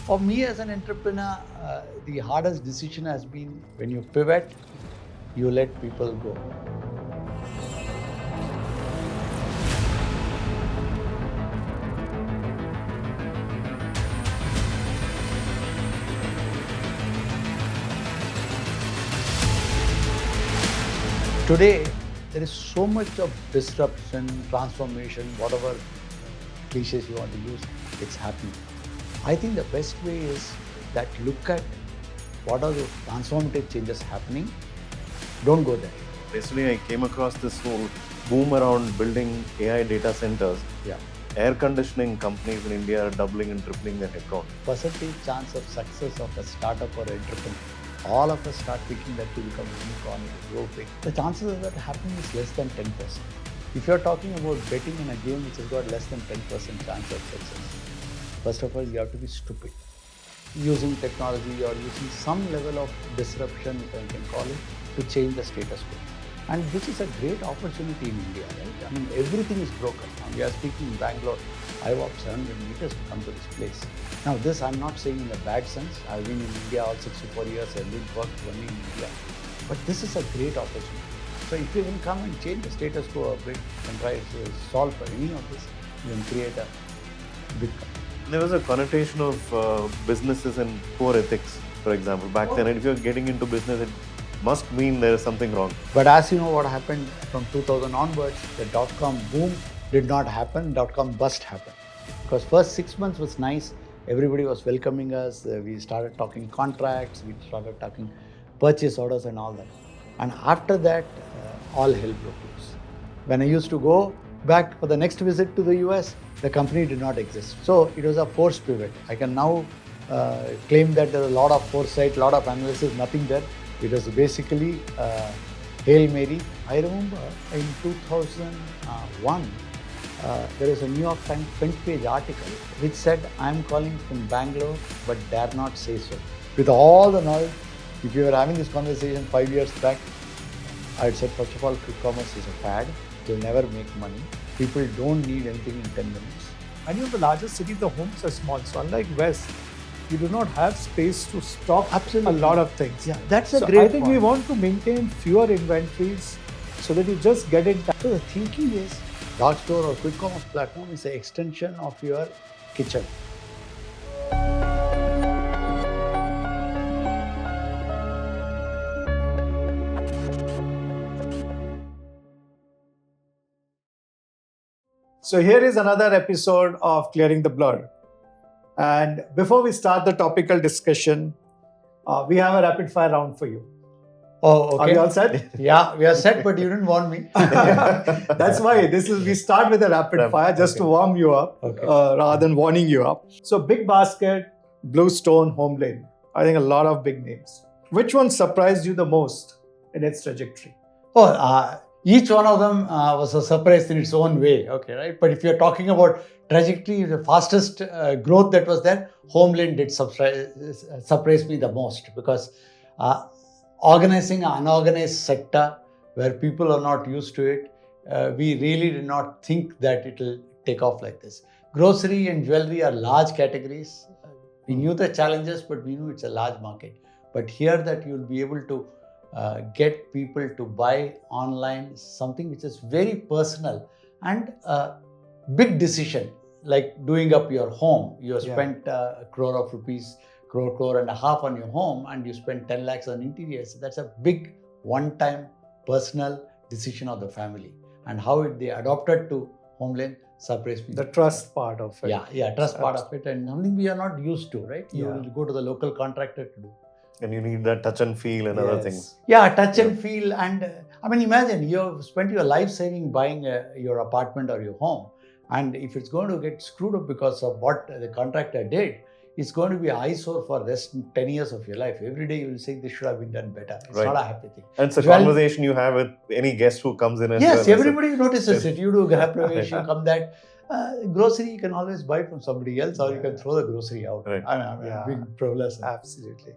For me as an entrepreneur, the hardest decision has been when you pivot, you let people go. Today, there is so much of disruption, transformation, whatever cliches you want to use, it's happening. I think the best way is that look at what are the transformative changes happening. Don't go there. Yesterday, I came across this whole boom around building AI data centers. Yeah. Air conditioning companies in India are doubling and tripling their headcount. Percentage chance of success of a startup or entrepreneur. All of us start thinking that to become unicorn, to grow big. The chances of that happening is less than 10%. If you're talking about betting in a game which has got less than 10% chance of success, first of all, you have to be stupid. Using technology or using some level of disruption, if I can call it, to change the status quo. And this is a great opportunity in India, right? I mean, everything is broken. Now, we are speaking in Bangalore. I walked 700 meters to come to this place. Now, this I'm not saying in a bad sense. I've been in India all 64 years. I lived, worked only in India. But this is a great opportunity. So if you can come and change the status quo a bit and try to solve for any of this, you can create a big company. There was a connotation of businesses and poor ethics, for example, back then. And if you're getting into business, it must mean there is something wrong. But as you know what happened from 2000 onwards, the dot-com boom did not happen, dot-com bust happened. Because first 6 months was nice, everybody was welcoming us, we started talking contracts, we started talking purchase orders and all that. And after that, all hell broke loose. When I used to go back for the next visit to the US, the company did not exist. So it was a forced pivot. I can now claim that there was a lot of foresight, a lot of analysis, nothing there. It was basically Hail Mary. I remember in 2001, there was a New York Times front page article which said, "I'm calling from Bangalore, but dare not say so." With all the knowledge, if you were having this conversation 5 years back, I had said, first of all, quick commerce is a fad. It will never make money. People don't need anything in 10 minutes. And in the largest cities, the homes are small. So unlike West, you do not have space to stock a lot of things. Yeah, that's a so great I think point. we want to maintain fewer inventories so that you just get it done. So the thinking is, dark store or quick commerce platform is an extension of your kitchen. So here is another episode of Clearing the Blur. And before we start the topical discussion, we have a rapid fire round for you. Oh, okay. Are we all set? Yeah, we are set, but you didn't want me. That's why we start with a rapid fire just to warm you up rather than warning you up. So BigBasket, Bluestone, HomeLane. I think a lot of big names. Which one surprised you the most in its trajectory? Each one of them was a surprise in its own way, okay, right? But if you're talking about trajectory, the fastest growth that was there, HomeLane did surprise me the most because organizing an unorganized sector where people are not used to it, we really did not think that it will take off like this. Grocery and jewelry are large categories. We knew the challenges, but we knew it's a large market. But here that you'll be able to get people to buy online something which is very personal and a big decision, like doing up your home. You have spent a crore of rupees, crore and a half on your home, and you spend 10 lakhs on interiors. That's a big one-time personal decision of the family. And how they adopted to HomeLane surprised me. The trust part of it. Yeah, trust part of it, and something we are not used to, right? You will go to the local contractor to do. And you need that touch and feel and other things. Yeah, touch and feel. And I mean, imagine you've spent your life saving buying your apartment or your home. And if it's going to get screwed up because of what the contractor did, it's going to be an eyesore for the rest 10 years of your life. Every day you will say this should have been done better. It's not a happy thing. And it's a conversation you have with any guest who comes in. Yes, everybody notices it. You do grab preparation, come that. Grocery you can always buy from somebody else, or you can throw the grocery out. Right. I mean, big prevalence. Absolutely.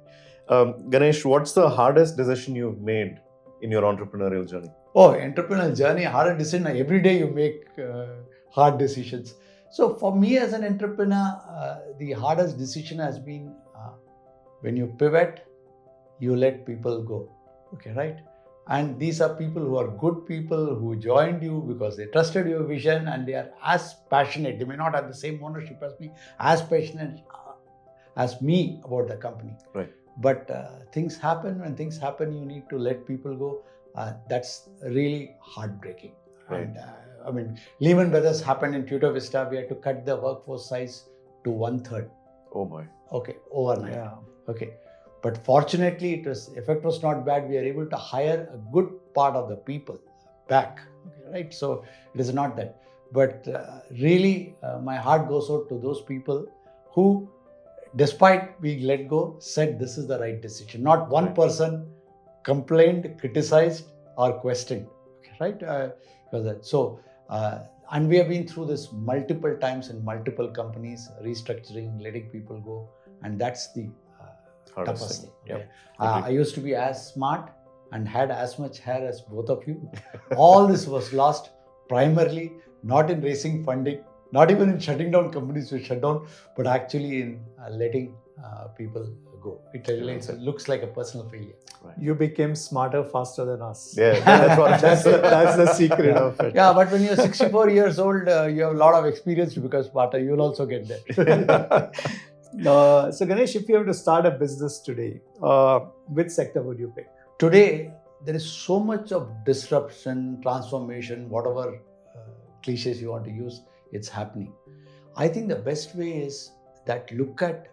Ganesh, what's the hardest decision you've made in your entrepreneurial journey? Entrepreneurial journey, hard decision. Every day you make hard decisions. So for me as an entrepreneur, the hardest decision has been when you pivot, you let people go. Okay, right? And these are people who are good people who joined you because they trusted your vision and they are as passionate. They may not have the same ownership as me, as passionate as me about the company. Right. But things happen. When things happen, you need to let people go. That's really heartbreaking. Right. And I mean, Lehman Brothers happened in Tutor Vista. We had to cut the workforce size to 1/3. Oh my. Okay, overnight. Yeah. Okay. But fortunately, effect was not bad. We are able to hire a good part of the people back. Okay, right? So it is not that. But really, my heart goes out to those people who, despite being let go, said this is the right decision. Not one person complained, criticized, or questioned. Okay, right? And we have been through this multiple times in multiple companies, restructuring, letting people go, and that's the toughest thing. Yep. Okay. I used to be as smart and had as much hair as both of you. All this was lost primarily not in raising funding, not even in shutting down companies we shut down, but actually in letting people go. It looks like a personal failure. Right. You became smarter faster than us. Yeah, that's That's the secret of it. Yeah, but when you're 64 years old, you have a lot of experience to become smarter. You'll also get there. So Ganesh, if you have to start a business today, which sector would you pick? Today, there is so much of disruption, transformation, whatever cliches you want to use, it's happening. I think the best way is that look at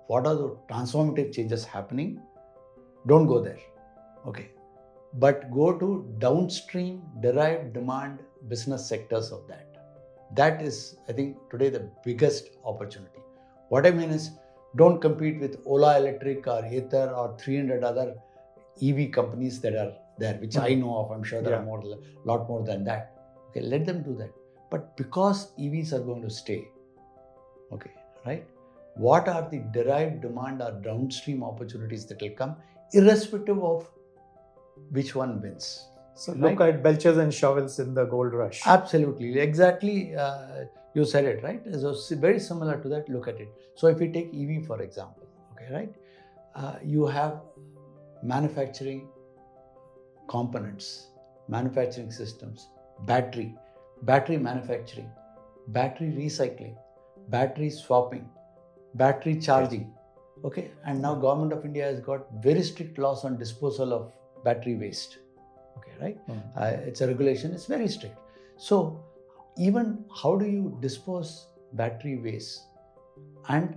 what are the transformative changes happening. Don't go there, okay? But go to downstream, derived demand business sectors of that. That is, I think, today the biggest opportunity. What I mean is, don't compete with Ola Electric or Ather or 300 other EV companies that are there, which I know of. I'm sure there are a lot more than that. Okay, let them do that. But because EVs are going to stay, okay, right? What are the derived demand or downstream opportunities that will come, irrespective of which one wins? So look at belchers and shovels in the gold rush. Absolutely, exactly. You said it, right? So very similar to that. Look at it. So if we take EV for example, okay, right? You have manufacturing components, manufacturing systems, battery manufacturing, battery recycling, battery swapping, battery charging. Okay, and now Government of India has got very strict laws on disposal of battery waste. Okay, right? It's a regulation. It's very strict. So even how do you dispose battery waste? And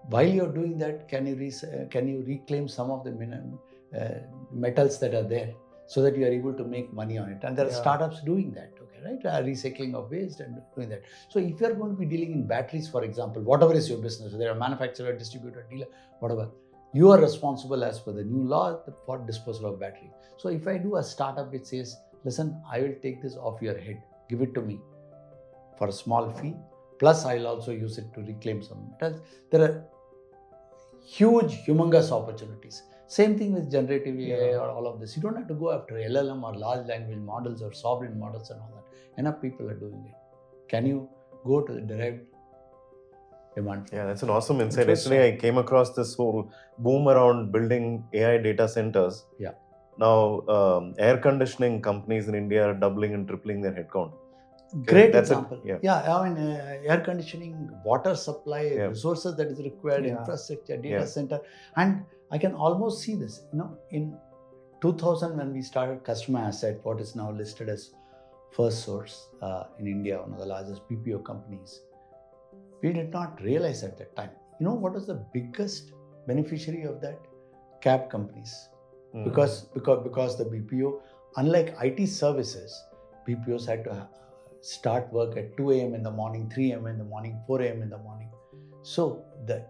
while you're doing that, can you reclaim some of the metals that are there so that you are able to make money on it? And there are startups doing that. Okay, right? Recycling of waste and doing that. So if you're going to be dealing in batteries, for example, whatever is your business, whether you're a manufacturer, distributor, dealer, whatever, you are responsible as per the new law for disposal of battery. So if I do a startup which says, listen, I will take this off your head, give it to me for a small fee, plus I'll also use it to reclaim some metals. There are huge, humongous opportunities. Same thing with generative AI or all of this. You don't have to go after LLM or large language models or sovereign models and all that. Enough people are doing it. Can you go to the derived demand? Yeah, that's an awesome insight. Yesterday, I came across this whole boom around building AI data centers. Yeah. Now, air conditioning companies in India are doubling and tripling their headcount. Great example. I mean, air conditioning, water supply, resources that is required, infrastructure, data center. And I can almost see this, in 2000 when we started Customer Asset, what is now listed as First Source in India, one of the largest BPO companies. We did not realize at that time. You know what was the biggest beneficiary of that? Cab companies. Because the BPO, unlike IT services, BPOs had to start work at 2 a.m. in the morning, 3 a.m. in the morning, 4 a.m. in the morning. So it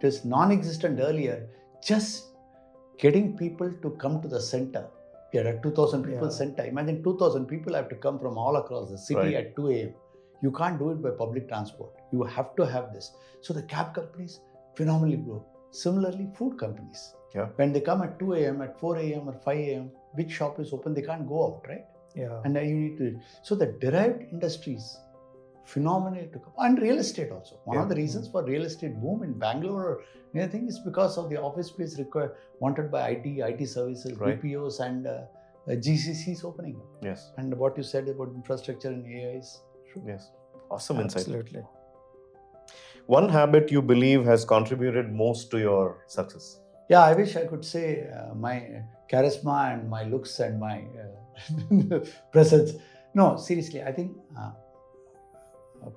was non-existent earlier. Just getting people to come to the center. We had a 2,000 people center. Imagine 2,000 people have to come from all across the city at 2 a.m. You can't do it by public transport. You have to have this. So the cab companies phenomenally grow. Similarly, food companies. Yeah. When they come at 2 a.m., at 4 a.m. or 5 a.m., which shop is open? They can't go out, right? Yeah. And then you need to. So the derived industries phenomenal to come. And real estate also. One of the reasons for real estate boom in Bangalore, I think, is because of the office space wanted by IT services, BPOs, and GCCs opening up. Yes. And what you said about infrastructure and AI is true. Yes. Awesome insight. Absolutely. One habit you believe has contributed most to your success? Yeah, I wish I could say my charisma and my looks and my presence. No, seriously, I think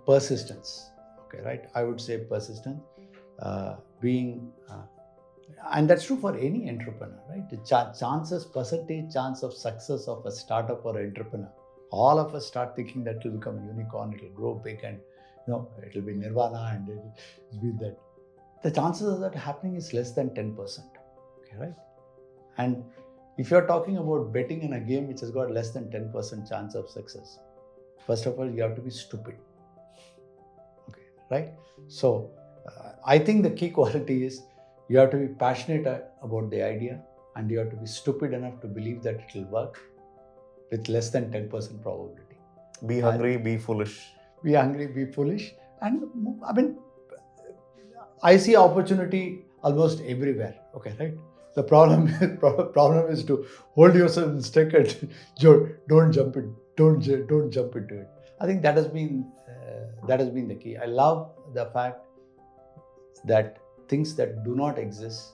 persistence. Okay, right? I would say persistence, and that's true for any entrepreneur, right? The percentage chance of success of a startup or entrepreneur. All of us start thinking that it will become a unicorn, it will grow big, and it will be nirvana, and it will be that. The chances of that happening is less than 10%. Okay, right? And if you're talking about betting in a game which has got less than 10% chance of success, first of all, you have to be stupid. Okay, right? So, I think the key quality is you have to be passionate about the idea, and you have to be stupid enough to believe that it will work with less than 10% probability. Be hungry, be foolish. Be hungry, be foolish. And I mean, I see opportunity almost everywhere. Okay, right? The problem is to hold yourself in stick and don't jump into it. I think that has been the key. I love the fact that things that do not exist,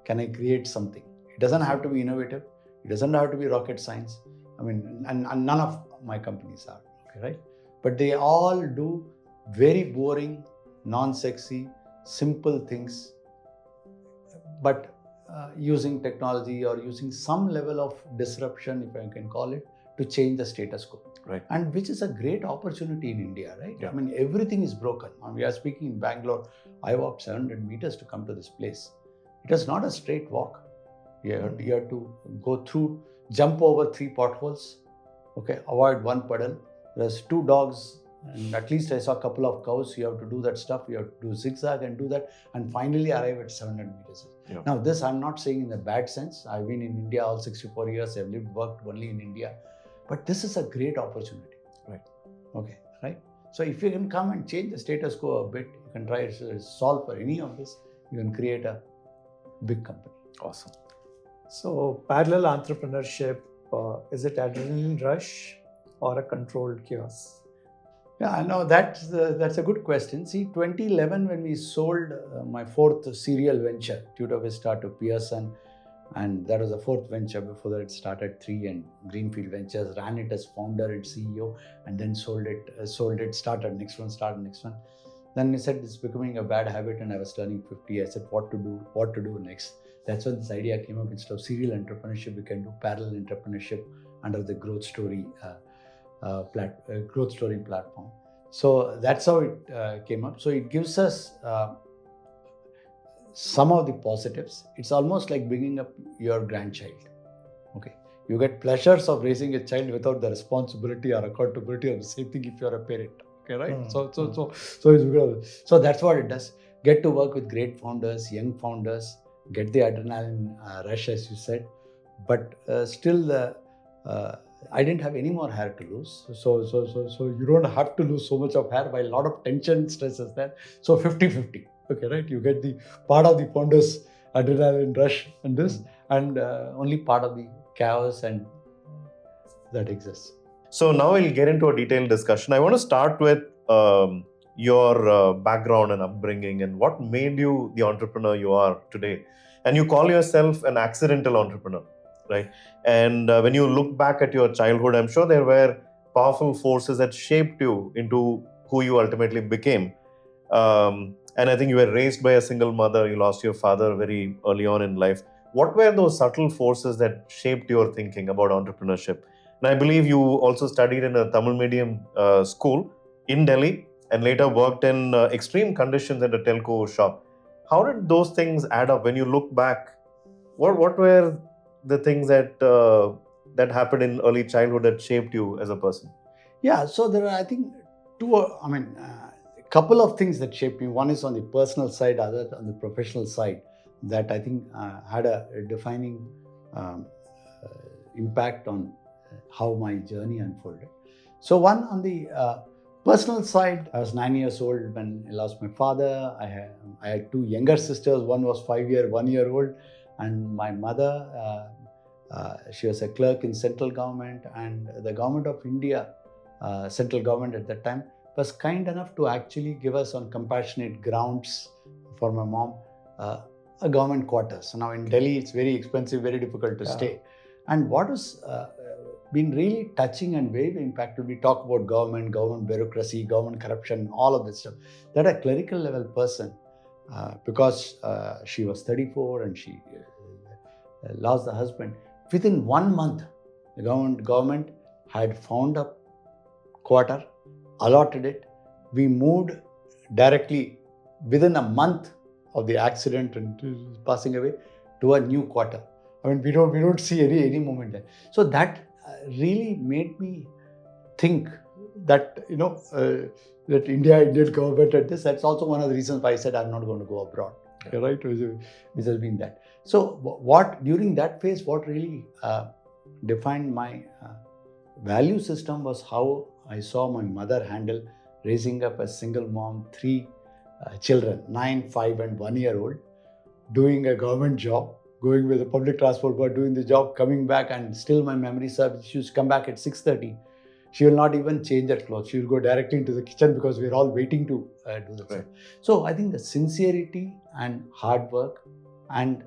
can I create something? It doesn't have to be innovative. It doesn't have to be rocket science. I mean, and none of my companies are. Okay, right? But they all do very boring, non-sexy, simple things, but using technology or using some level of disruption, if I can call it, to change the status quo. Right. And which is a great opportunity in India, right? Yeah. I mean, everything is broken. And we are speaking in Bangalore. I walked 700 meters to come to this place. It is not a straight walk. You have to jump over 3 potholes, okay, avoid 1 puddle. There's 2 dogs, and at least I saw a couple of cows. You have to do that stuff. You have to do zigzag and do that, and finally arrive at 700 meters. Yeah. Now, this I'm not saying in a bad sense. I've been in India all 64 years. I've worked only in India. But this is a great opportunity. Right. Okay, right? So if you can come and change the status quo a bit, you can try to solve for any of this, you can create a big company. Awesome. So parallel entrepreneurship, is it adrenaline rush or a controlled chaos? Yeah, I know that's a good question. See, 2011 when we sold my 4th serial venture, Tutor Vista to Pearson, and that was the 4th venture. Before that, it started 3, and Greenfield Ventures ran it as founder and CEO, and then sold it, started next one. Then he said it's becoming a bad habit, and I was turning 50. I said, what to do next? That's when this idea came up. Instead of serial entrepreneurship, we can do parallel entrepreneurship under the growth story platform. So that's how it came up. So it gives us some of the positives. It's almost like bringing up your grandchild. Okay, you get pleasures of raising a child without the responsibility or accountability of the same thing if you're a parent. Okay, right? So that's what it does. Get to work with great founders, young founders, get the adrenaline rush, as you said, but still I didn't have any more hair to lose. So you don't have to lose so much of hair, while a lot of tension, stress is there. So 50-50. Okay, right? You get the part of the founders adrenaline rush and this, and only part of the chaos and that exists. So now we'll get into a detailed discussion. I want to start with your background and upbringing and what made you the entrepreneur you are today. And you call yourself an accidental entrepreneur, right? And when you look back at your childhood, I'm sure there were powerful forces that shaped you into who you ultimately became. And I think you were raised by a single mother. You lost your father very early on in life. What were those subtle forces that shaped your thinking about entrepreneurship? And I believe you also studied in a Tamil medium school in Delhi and later worked in extreme conditions at a telco shop. How did those things add up when you look back? What were the things that happened in early childhood that shaped you as a person? Yeah, so there are, I think, couple of things that shaped me. One is on the personal side, other on the professional side, that I think had a defining impact on how my journey unfolded. So one on the Personal side, I was 9 years old when I lost my father. I had two younger sisters. One was 1 year old, and my mother, she was a clerk in central government, and the government of India, central government at that time, was kind enough to actually give us on compassionate grounds for my mom a government quarters. So now in Delhi, it's very expensive, very difficult to stay. And what was been really touching and very impactful, we talk about government bureaucracy, government corruption, all of this stuff. That a clerical level person, because she was 34 and she lost the husband, within 1 month, the government had found a quarter, allotted it. We moved directly within a month of the accident and passing away to a new quarter. I mean, we don't see any movement there. So that really made me think that that Indian government at this. That's also one of the reasons why I said I'm not going to go abroad. Yeah. Right, which has been that. So what during that phase, what really defined my value system was how I saw my mother handle raising up a single mom, 3 children, 9, 5, and 1 year old, doing a government job, going with the public transport, but doing the job, coming back, and still my memory serves. She used to come back at 6:30. She will not even change her clothes. She will go directly into the kitchen because we're all waiting to do the stuff. So I think the sincerity and hard work and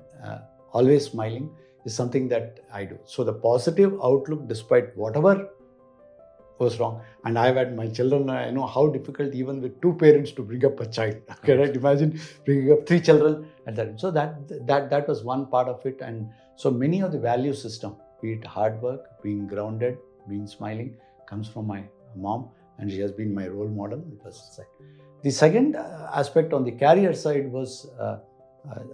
always smiling is something that I do. So the positive outlook despite whatever was wrong. And I've had my children, I know how difficult even with 2 parents to bring up a child. Okay, right? Imagine bringing up 3 children at that time. So that was one part of it. And so many of the value system, be it hard work, being grounded, being smiling, comes from my mom, and she has been my role model on the first side. The second aspect on the career side was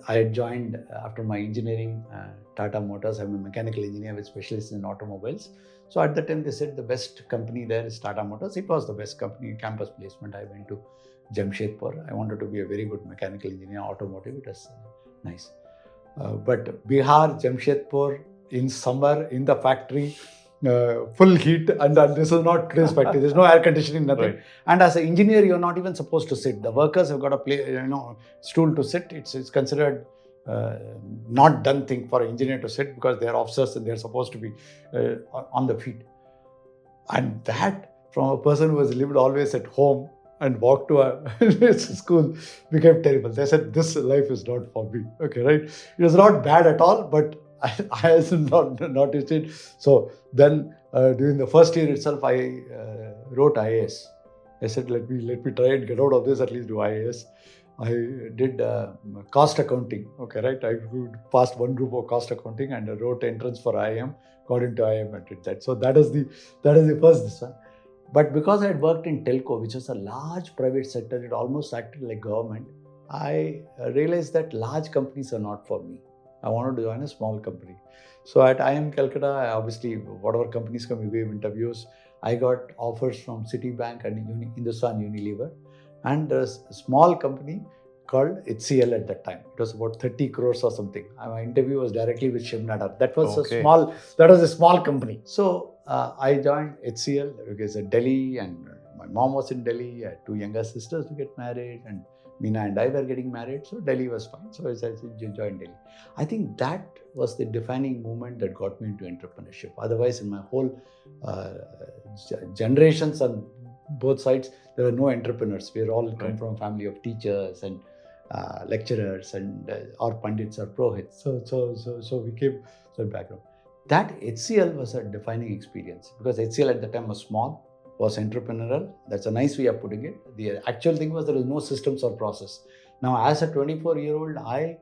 I had joined after my engineering Tata Motors. I'm a mechanical engineer with specialists in automobiles. So at that time they said the best company there is Tata Motors. It was the best company, campus placement. I went to Jamshedpur. I wanted to be a very good mechanical engineer, automotive. It was nice. But Bihar, Jamshedpur, in summer, in the factory, full heat, and this is not today's factory. There's no air conditioning, nothing. Right. And as an engineer, you're not even supposed to sit. The workers have got a stool to sit. It's considered not done thing for an engineer to sit because they're officers and they're supposed to be on the feet. And that, from a person who has lived always at home and walked to a school, became terrible. They said, this life is not for me. Okay, right? It was not bad at all, but I has not noticed it. So then during the first year itself, I wrote IAS. I said, let me try and get out of this, at least do IAS. I did cost accounting. Okay, right? I passed one group of cost accounting and I wrote entrance for IIM, got into IIM and did that. So that is the first this one. But because I had worked in telco, which is a large private sector, it almost acted like government. I realized that large companies are not for me. I wanted to join a small company. So at IIM Calcutta, obviously, whatever companies come, we gave interviews. I got offers from Citibank and Hindustan Unilever. And there's a small company called HCL at that time. It was about 30 crores or something. My interview was directly with Shiv Nadar. That was a small company. So I joined HCL because at Delhi, and my mom was in Delhi. I had 2 younger sisters to get married, and Meena and I were getting married. So Delhi was fine. So I said, joined Delhi. I think that was the defining moment that got me into entrepreneurship. Otherwise, in my whole generations on both sides, there were no entrepreneurs. We all come from a family of teachers and lecturers and or pandits or prohits. So we came from that background. That HCL was a defining experience because HCL at the time was small, was entrepreneurial. That's a nice way of putting it. The actual thing was there was no systems or process. Now, as a 24-year-old, I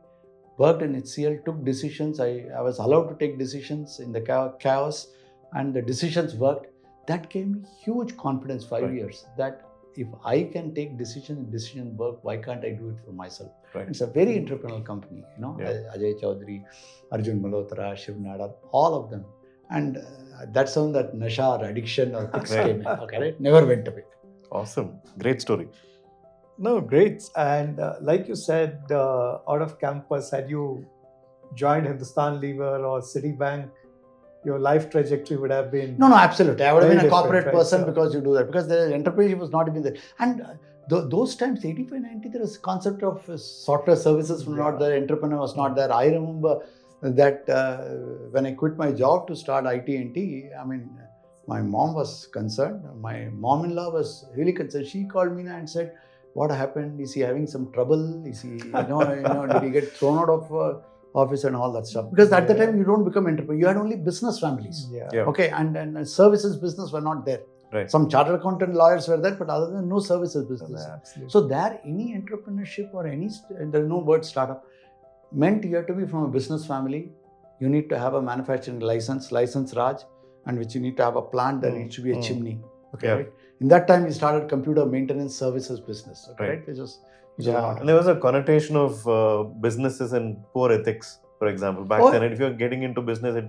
worked in HCL, took decisions. I was allowed to take decisions in the chaos, and the decisions worked. That gave me huge confidence 5 years that if I can take decision work, why can't I do it for myself? Right. It's a very entrepreneurial company, Ajay Chaudhary, Arjun Malhotra, Shiv Nadar, all of them. And that's how that nasha or addiction or fix came in. Okay, right? Never went away. Awesome. Great story. No, great. And like you said, out of campus, had you joined Hindustan Lever or Citibank, your life trajectory would have been... No, absolutely. I would have Very been a different, corporate right? person So- because you do that. Because the entrepreneurship was not even there. And those times, 85, 90, there was concept of software services were not there, entrepreneur was not there. I remember that when I quit my job to start IT&T, I mean, my mom was concerned. My mom-in-law was really concerned. She called me and said, what happened? Is he having some trouble? Is he, did he get thrown out of office and all that stuff? Because at the time, you don't become entrepreneur. You had only business families. Yeah. Okay, and services business were not there. Right. Some chartered accountant lawyers were there, but other than no services business. Absolutely. So there, any entrepreneurship or there's no word startup, meant you have to be from a business family. You need to have a manufacturing license Raj, and which you need to have a plant. There needs to be a chimney. Okay, right? In that time, we started computer maintenance services business. Okay, right? Which was and there was a connotation of businesses and poor ethics, for example, back then. And if you're getting into business, it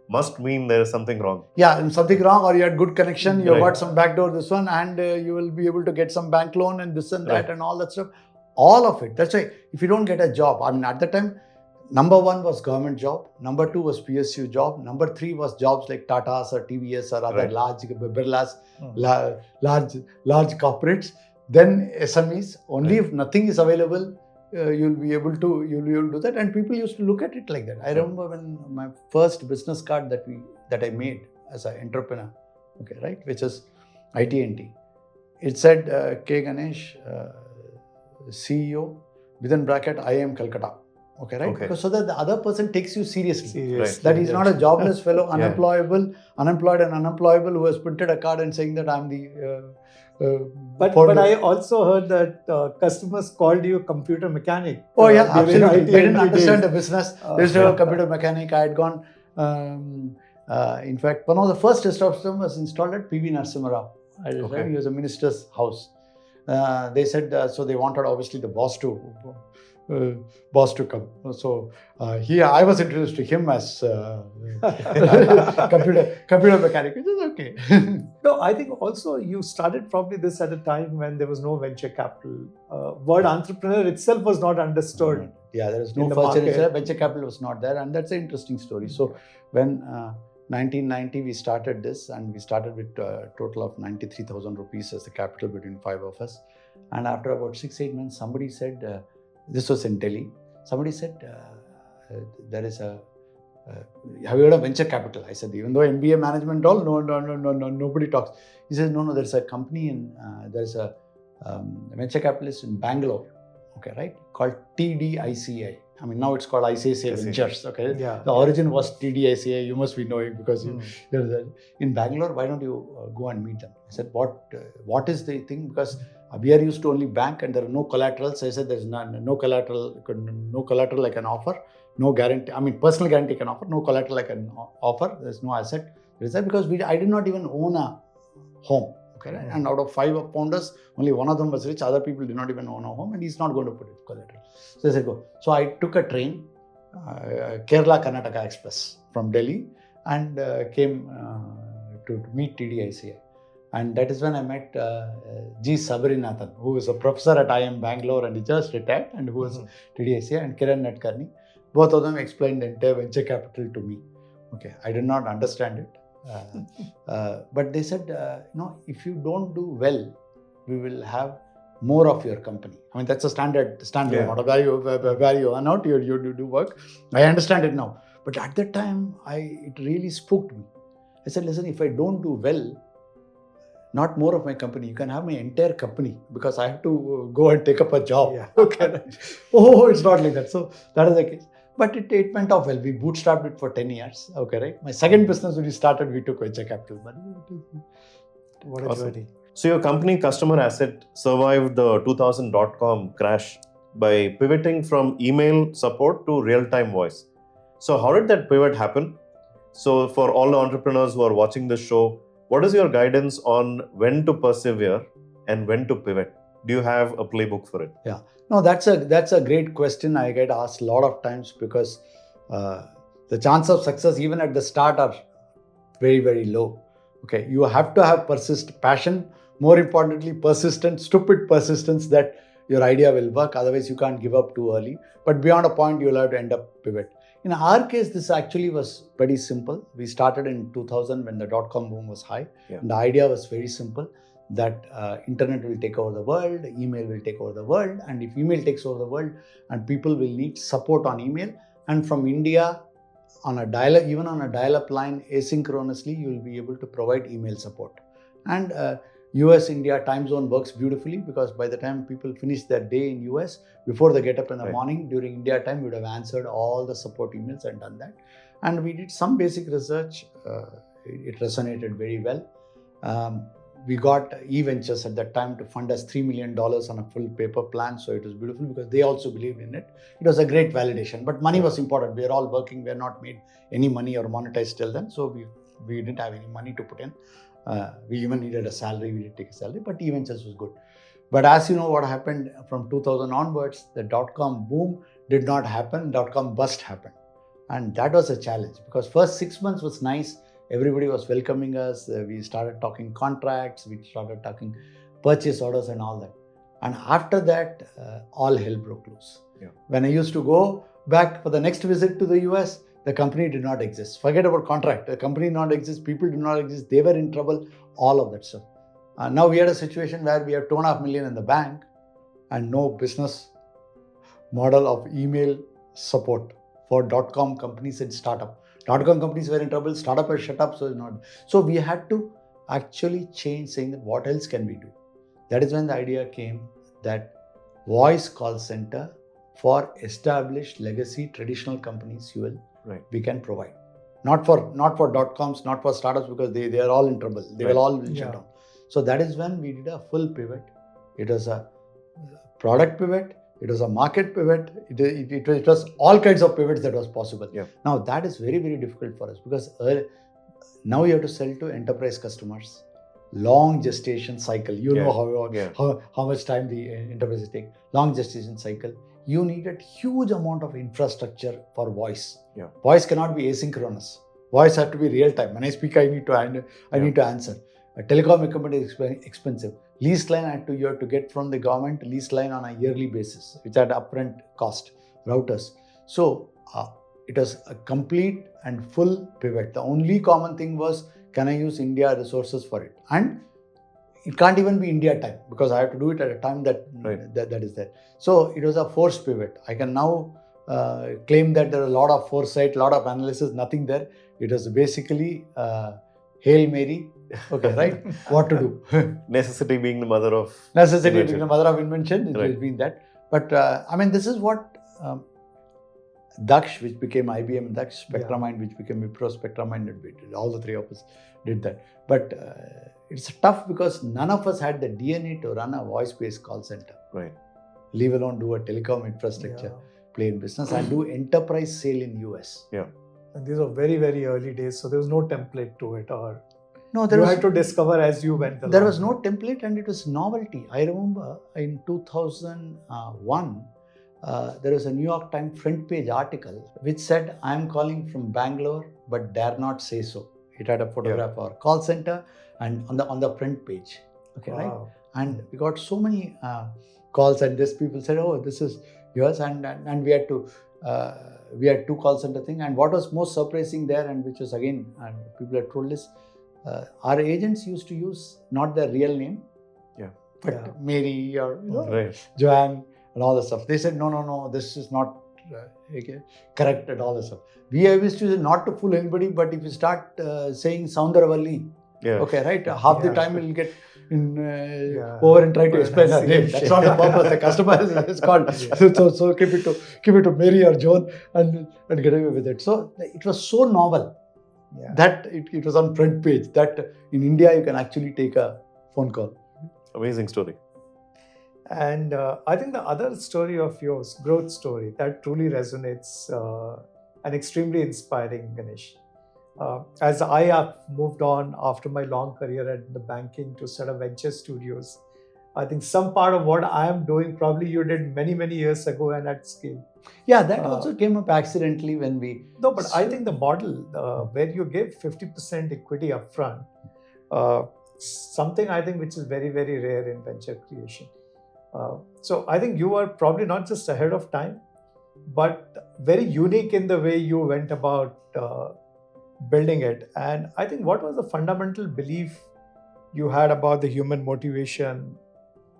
must mean there is something wrong. Yeah, and something wrong, or you had good connection, you got some backdoor this one, and you will be able to get some bank loan and this and that and all that stuff. All of it. That's why if you don't get a job, I mean, at the time, number 1 was government job, number 2 was PSU job, number 3 was jobs like Tata's or TVS or other large Birlas, large corporates. Then SMEs. Only if nothing is available, you'll be able to do that. And people used to look at it like that. I remember when my first business card that I made as an entrepreneur, okay, right, which is IT&T. It said K. Ganesh, CEO, within bracket, IIM Calcutta. Okay, right? Because so that the other person takes you seriously. That he's not a jobless fellow, unemployed and unemployable who has printed a card and saying that I'm the... But I also heard that customers called you a computer mechanic. Oh yeah, absolutely. They didn't understand the business. They used to have a computer mechanic. I had gone... in fact, one of the first desktop systems was installed at PV Narasimha Rao. He was a minister's house. They said, so they wanted obviously the boss to come. So I was introduced to him as computer mechanic, which is okay. No, I think also you started probably this at a time when there was no venture capital. Word entrepreneur itself was not understood. Yeah, there was no venture capital was not there, and that's an interesting story. So when 1990 we started this, and we started with a total of 93,000 rupees as the capital between 5 of us. And after about 6-8 months, somebody said, this was in Delhi, somebody said, there is a, have you heard of venture capital? I said, even though MBA management all, no, nobody talks. He says, no, there's a company there's a venture capitalist in Bangalore, okay, right, called TDICI. I mean, now it's called ICICI Ventures, okay. Yeah. The origin was TDICI, you must be knowing because you're in Bangalore, why don't you go and meet them? I said, what is the thing? Because we are used to only bank and there are no collaterals. I said, there's no collateral I can offer, no guarantee. I mean, personal guarantee I can offer, no collateral I can offer. There's no asset. Because I did not even own a home. Okay, right? And out of 5 founders, only one of them was rich. Other people did not even own a home, and he's not going to put it collateral. So I said, go. So I took a train, Kerala Karnataka Express from Delhi, and came to meet TDICI. And that is when I met G. Sabarinathan, who was a professor at IIM Bangalore and he just retired, and who was TDICI, and Kiran Nadkarni. Both of them explained the entire venture capital to me. Okay, I did not understand it. But they said, if you don't do well, we will have more of your company. I mean, that's a standard amount of value earn out, you do work. I understand it now. But at that time, it really spooked me. I said, listen, if I don't do well, not more of my company, you can have my entire company because I have to go and take up a job. Yeah. Okay. Oh, it's not like that. So that is the case. But it went off well. We bootstrapped it for 10 years. Okay, right? My second business when we started, we took venture capital. But what a journey. So your company Customer Asset survived the 2000 .com crash by pivoting from email support to real-time voice. So how did that pivot happen? So for all the entrepreneurs who are watching this show, what is your guidance on when to persevere and when to pivot? Do you have a playbook for it? Yeah. No, that's a great question. I get asked a lot of times because the chance of success even at the start are very, very low. Okay, you have to have passion. More importantly, stupid persistence that your idea will work. Otherwise, you can't give up too early. But beyond a point, you'll have to end up pivot. In our case, this actually was pretty simple. We started in 2000 when the dot-com boom was high. Yeah. And the idea was very simple, that internet will take over the world, email will take over the world. And if email takes over the world, and people will need support on email, and from India, on a dial-up, even on a dial-up line, asynchronously, you will be able to provide email support. And US-India time zone works beautifully, because by the time people finish their day in US, before they get up in the morning, during India time, we would have answered all the support emails and done that. And we did some basic research. It resonated very well. We got eVentures at that time to fund us $3 million on a full paper plan. So it was beautiful, because they also believed in it. It was a great validation, but money was important. We are all working. We are not made any money or monetized till then. So we didn't have any money to put in. We even needed a salary. We did take a salary, but eVentures was good. But as you know, what happened from 2000 onwards, the dot-com boom did not happen. Dot-com bust happened. And that was a challenge, because first 6 months was nice. Everybody was welcoming us. We started talking contracts. We started talking purchase orders and all that. And after that, all hell broke loose. Yeah. When I used to go back for the next visit to the US, the company did not exist. Forget about contract. The company did not exist. People did not exist. They were in trouble. All of that stuff. Now we had a situation where we have $2.5 million in the bank and no business model of email support for dot-com companies and startup. Dot-com companies were in trouble. Startup has shut up. So we had to actually change, saying that what else can we do? That is when the idea came that voice call center for established legacy traditional companies we can provide. Not for dot-coms, not for startups, because they are all in trouble. They will all shut down. So that is when we did a full pivot. It was a product pivot. It was a market pivot. It was all kinds of pivots that was possible. Yeah. Now that is very, very difficult for us, because now you have to sell to enterprise customers. Long gestation cycle. You know how much time the enterprises take. Long gestation cycle. You needed huge amount of infrastructure for voice. Yeah. Voice cannot be asynchronous. Voice has to be real time. When I speak, I need to answer. A telecom equipment is expensive. Lease line you have to get from the government, lease line on a yearly basis, which had upfront cost, routers. So it was a complete and full pivot. The only common thing was, can I use India resources for it? And it can't even be India time, because I have to do it at a time that is there. So it was a forced pivot. I can now claim that there was a lot of foresight, a lot of analysis, nothing there. It was basically Hail Mary. Okay, right? What to do? Necessity being the mother of invention. It has been that. But this is what Daksh, which became IBM Daksh, Spectramind, which became Wipro Spectramind, all the three of us did that. But it's tough, because none of us had the DNA to run a voice-based call center. Right. Leave alone do a telecom infrastructure, play in business, and do enterprise sale in US. Yeah. And these are very, very early days, so there was no template to it, or you had to discover as you went along. There was no template, and it was novelty. I remember in 2001, there was a New York Times front page article which said, "I am calling from Bangalore, but dare not say so." It had a photograph of our call center and on the front page. Okay, right? And we got so many calls, and these people said, "Oh, this is yours," and we had to. We had two call center thing, and what was most surprising there, and which was again, people had told us, our agents used to use not their real name, but Mary or Joanne and all the stuff. They said, no, this is not correct at all the stuff. We used to use not to fool anybody, but if you start saying Soundaravalli, okay, right? Half the time we'll get over and try to explain her name. That's not the purpose. The customer is called. So keep it to Mary or Joan and get away with it. So it was so novel that it was on front page that in India you can actually take a phone call. Amazing story. And I think the other story of yours, growth story, that truly resonates and extremely inspiring, Ganesh. As I have moved on after my long career at the banking to set up venture studios, I think some part of what I am doing probably you did many, many years ago and at scale. Yeah, that also came up accidentally when we... No, but I think the model where you give 50% equity upfront, something I think which is very, very rare in venture creation. So I think you are probably not just ahead of time, but very unique in the way you went about building it. And I think what was the fundamental belief you had about the human motivation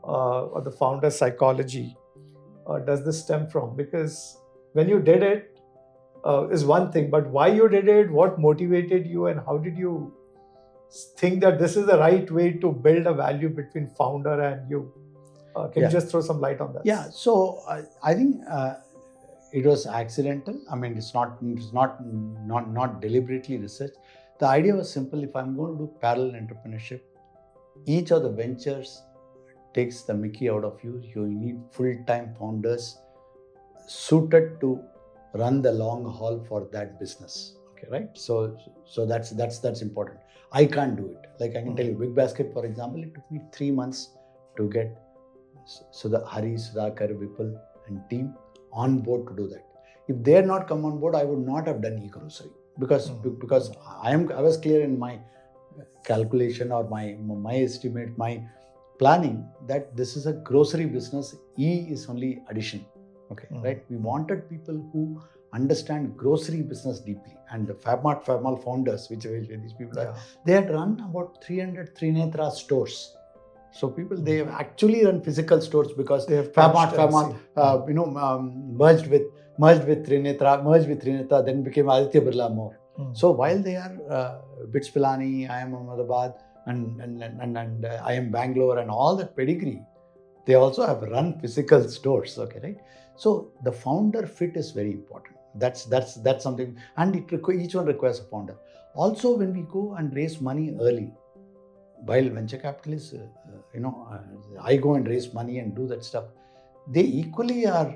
or the founder psychology does this stem from? Because when you did it is one thing, but why you did it, what motivated you, and how did you think that this is the right way to build a value between founder and you? Can you just throw some light on that? Yeah, so I think it was accidental. I mean, it's not deliberately researched. The idea was simple. If I'm going to do parallel entrepreneurship, each of the ventures takes the mickey out of you. You need full-time founders suited to run the long haul for that business. Okay, right? So that's important. I can't do it. Like I can tell you, BigBasket, for example, it took me 3 months to get Hari, Sudhakar, Vipul and team on board to do that. If they had not come on board, I would not have done e-grocery because I was clear in my calculation or my estimate, my planning that this is a grocery business. E is only addition. Okay, right? We wanted people who understand grocery business deeply, and the FabMart founders, which these people are, they had run about 300 Trinetra stores. So people, they have actually run physical stores because they have FabMart, merged with Trinetra, then became Aditya Birla More. So while they are Bits Pilani, I am Ahmedabad, and I am Bangalore, and all that pedigree, they also have run physical stores. Okay, right? So the founder fit is very important. That's something, and each one requires a founder. Also, when we go and raise money early, while venture capitalists, I go and raise money and do that stuff, they equally are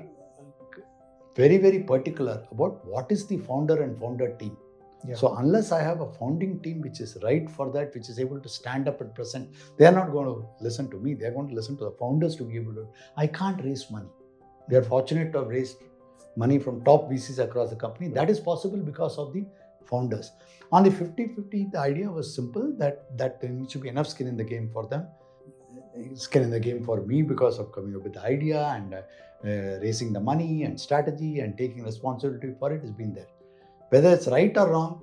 very, very particular about what is the founder and founder team. Yeah. So unless I have a founding team which is right for that, which is able to stand up and present, they are not going to listen to me. They are going to listen to the founders to be able to. I can't raise money. We are fortunate to have raised money from top VCs across the company. That is possible because of the founders. On the 50-50, the idea was simple, that there needs to be enough skin in the game for them. Skin in the game for me because of coming up with the idea and raising the money and strategy and taking responsibility for it has been there. Whether it's right or wrong,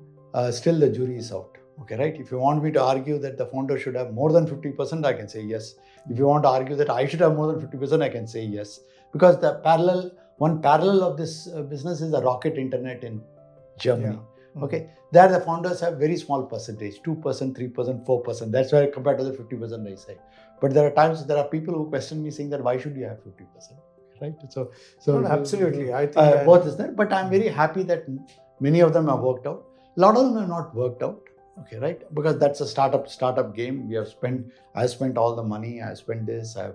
still the jury is out. Okay, right? If you want me to argue that the founder should have more than 50%, I can say yes. If you want to argue that I should have more than 50%, I can say yes. Because one parallel of this business is the rocket internet in Germany. Yeah. Okay, there the founders have very small percentage, 2%, 3%, 4%. That's why compared to the 50% I say. But there are times there are people who question me saying that why should you have 50%? Right? So no, absolutely. I think both is there. But I'm very happy that many of them have worked out. A lot of them have not worked out. Okay, right? Because that's a startup game. I spent all the money. I spent this. I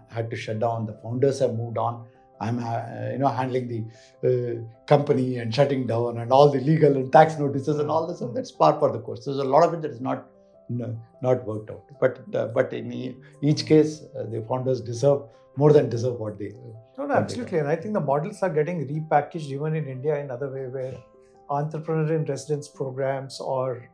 had to shut down. The founders have moved on. I'm handling the company and shutting down and all the legal and tax notices and all this. And that's par for the course. There's a lot of it that is not worked out. But in each case, the founders deserve what they. No, absolutely. And I think the models are getting repackaged even in India in other way, where entrepreneur in residence programs or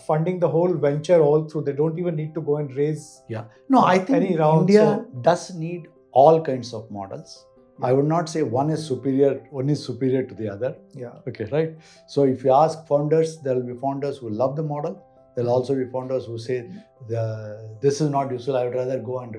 funding the whole venture all through. They don't even need to go and raise. Yeah. No, I think India does need all kinds of models. Yeah. I would not say one is superior to the other. Yeah. Okay, right? So if you ask founders, there will be founders who love the model. There will also be founders who say, this is not useful. I would rather go and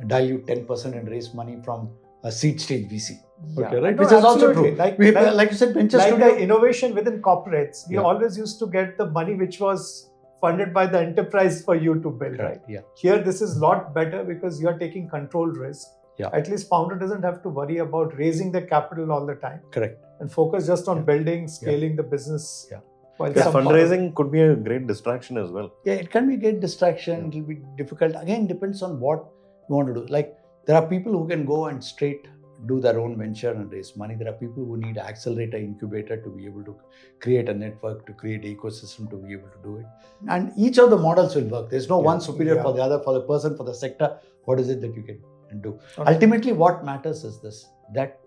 dilute 10% and raise money from a seed stage VC. Yeah. Okay, right? Which is also true. Like you said, venture studio. The innovation within corporates, we always used to get the money which was funded by the enterprise for you to build. Right? Yeah. Here, this is a lot better because you are taking controlled risk. Yeah. At least founder doesn't have to worry about raising the capital all the time. Correct. And focus just on building, scaling the business. Yeah. Fundraising could be a great distraction as well. Yeah, it can be a great distraction. It will be difficult. Again, depends on what you want to do. Like there are people who can go and straight do their own venture and raise money. There are people who need an accelerator, incubator to be able to create a network, to create an ecosystem to be able to do it. And each of the models will work. There's no one superior for the other, for the person, for the sector. What is it that you can do? Okay. Ultimately, what matters is this, that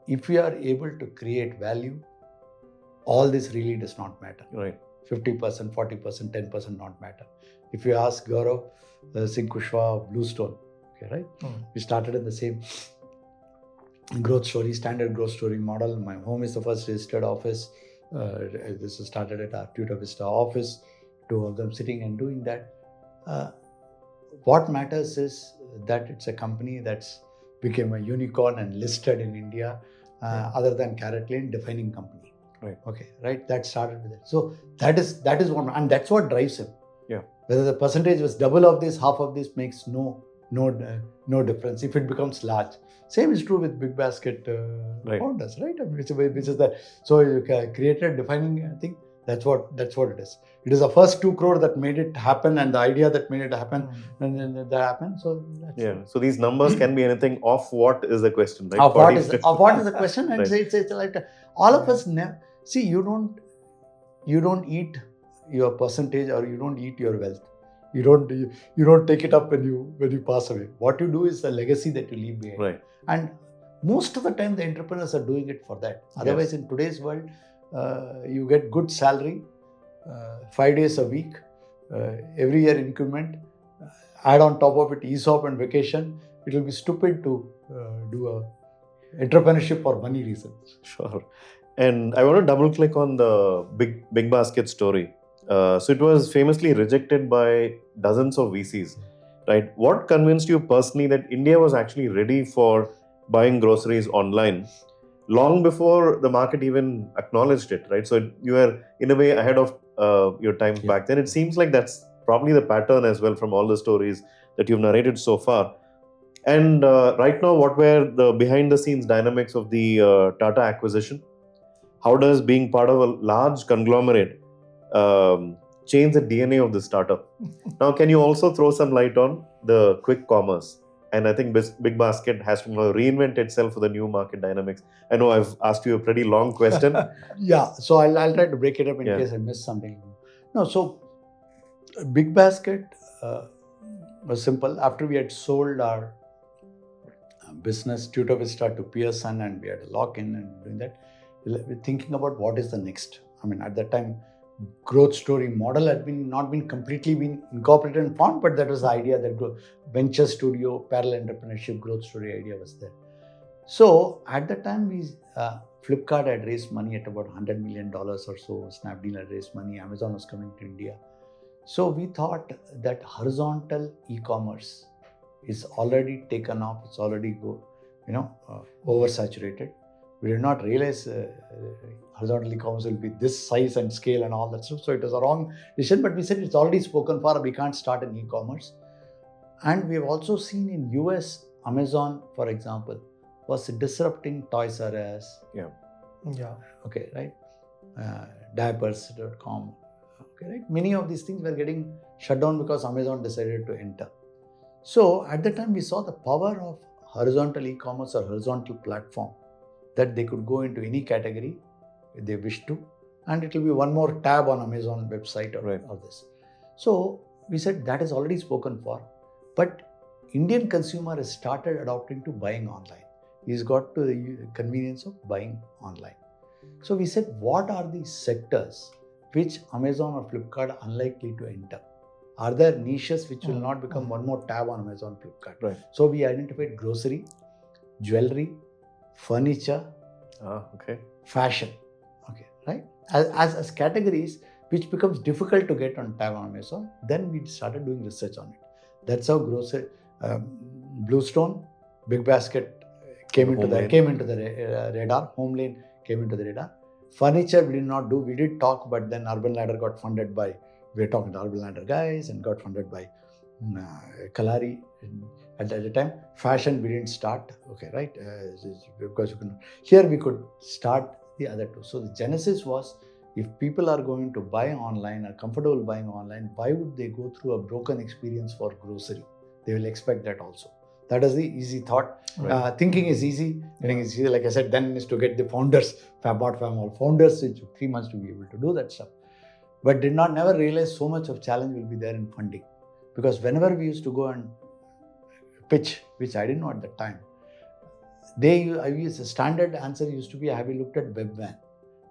if you are able to create value, all this really does not matter. Right. 50%, 40%, 10% not matter. If you ask Gaurav Singh Kushwaha of Bluestone, Okay, right? We started in the same growth story, standard growth story model. My home is the first registered office. This was started at our Tutor Vista office, 2 of them sitting and doing that. What matters is that it's a company that's became a unicorn and listed in India, other than CaratLane, defining company. Right. Okay, right? That started with it. So that is one, and that's what drives him. Yeah. Whether the percentage was double of this, half of this makes no difference if it becomes large. Same is true with BigBasket founders, right? I mean, which is the so you created defining thing. That's what it is. It is the first 2 crore that made it happen, and the idea that made it happen, and then that happened. So that's So these numbers can be anything. Of what is the question, right? Of what is the question? And Right. it's like all of us never see. You don't eat your percentage, or you don't eat your wealth. You don't take it up when you pass away. What you do is the legacy that you leave behind. Right. And most of the time, the entrepreneurs are doing it for that. Otherwise, in today's world, you get good salary, 5 days a week, every year increment. Add on top of it ESOP and vacation. It will be stupid to do a entrepreneurship for money reasons. Sure. And I want to double click on the BigBasket story. So it was famously rejected by dozens of VCs, right? What convinced you personally that India was actually ready for buying groceries online long before the market even acknowledged it, right? So you were in a way ahead of your times back then. It seems like that's probably the pattern as well from all the stories that you've narrated so far. And right now, what were the behind the scenes dynamics of the Tata acquisition? How does being part of a large conglomerate change the DNA of the startup? Now, can you also throw some light on the quick commerce? And I think BigBasket has to reinvent itself for the new market dynamics. I know I've asked you a pretty long question. So I'll try to break it up in case I missed something. No, so BigBasket was simple. After we had sold our business Tutor Vista to Pearson, and we had a lock-in and doing that, we're thinking about what is the next. I mean, at that time, growth story model had not been completely incorporated and found, but that was the idea that venture studio, parallel entrepreneurship, growth story idea was there. So at the time, Flipkart had raised money at about $100 million or so. Snapdeal had raised money. Amazon was coming to India. So we thought that horizontal e-commerce is already taken off. It's already oversaturated. We did not realize horizontal e-commerce will be this size and scale and all that stuff. So it was a wrong decision, but we said it's already spoken for. We can't start in e-commerce. And we've also seen in US, Amazon, for example, was disrupting Toys R Us. Okay, right? Diapers.com. Okay, right? Many of these things were getting shut down because Amazon decided to enter. So at the time, we saw the power of horizontal e-commerce or horizontal platform, that they could go into any category if they wish to, and it will be one more tab on Amazon website or this. So we said that is already spoken for, but Indian consumer has started adopting to buying online. He's got to the convenience of buying online. So we said, what are the sectors which Amazon or Flipkart are unlikely to enter? Are there niches which will not become one more tab on Amazon, Flipkart? Right. So we identified grocery, jewelry, furniture, fashion, okay, right? As categories which becomes difficult to get on tab on Amazon. Then we started doing research on it. That's how grocery, Bluestone, BigBasket came into the radar. HomeLane came into the radar. Furniture we did not do. We did talk, but then Urban Ladder got funded by. We were talking to Urban Ladder guys and got funded by Kalari. At the time, fashion we didn't start, okay, right? Because here we could start the other two. So the genesis was, if people are going to buy online, are comfortable buying online, why would they go through a broken experience for grocery? They will expect that also. That is the easy thought. Right. Thinking is easy. Thinking is easy. Like I said, then is to get the founders, all founders, it took 3 months to be able to do that stuff. But never realize so much of challenge will be there in funding. Because whenever we used to go and pitch, which I didn't know at the time, a standard answer used to be, have you looked at Webvan?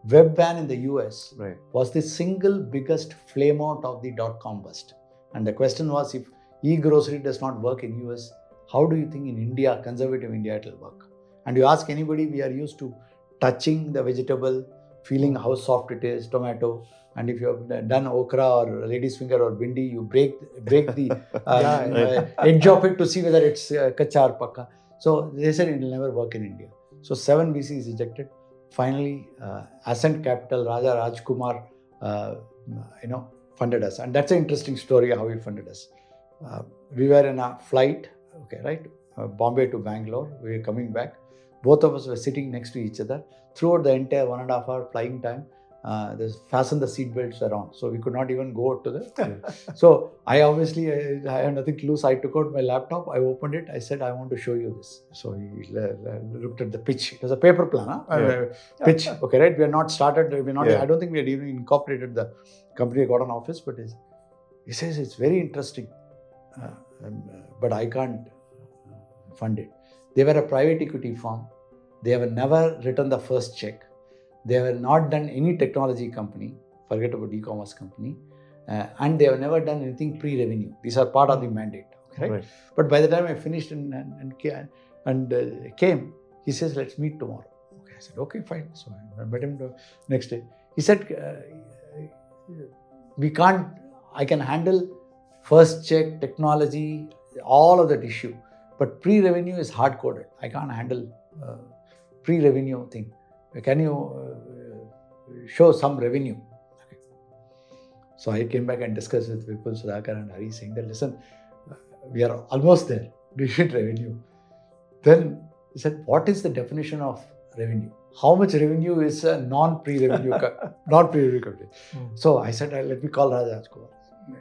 Webvan in the US was the single biggest flame out of the .com bust. And the question was, if e-grocery does not work in US, how do you think in India, conservative India, it will work? And you ask anybody, we are used to touching the vegetable, feeling how soft it is, tomato. And if you have done okra or lady's finger or bindi, you break the edge of it to see whether it's kacha or pakka. So they said it will never work in India. So 7 VCs ejected. Finally, Ascent Capital, Raja Rajkumar, funded us. And that's an interesting story how he funded us. We were in a flight, Bombay to Bangalore. We were coming back. Both of us were sitting next to each other. Throughout the entire 1.5 hour flying time, they fastened the seat belts around. So we could not even go to the... So I obviously, I had nothing to lose. I took out my laptop. I opened it. I said, I want to show you this. So he looked at the pitch. It was a paper plan. Pitch. Okay, right? We are not started. I don't think we had even incorporated the company. Got an office, but he says, it's very interesting. But I can't fund it. They were a private equity firm. They have never written the first check. They have not done any technology company, forget about e-commerce company, and they have never done anything pre-revenue. These are part of the mandate. Okay, right? But by the time I finished and came, he says, let's meet tomorrow. Okay, I said, okay, fine. So I met him the next day. He said, I can handle first check, technology, all of that issue. But pre-revenue is hard-coded. I can't handle pre-revenue thing. Can you show some revenue? Okay. So I came back and discussed with Vipul, Sudhakar and Hari, saying that, listen, we are almost there. We should revenue. Then he said, what is the definition of revenue? How much revenue is a non-pre-revenue company? So I said, let me call Raja Rajkumar.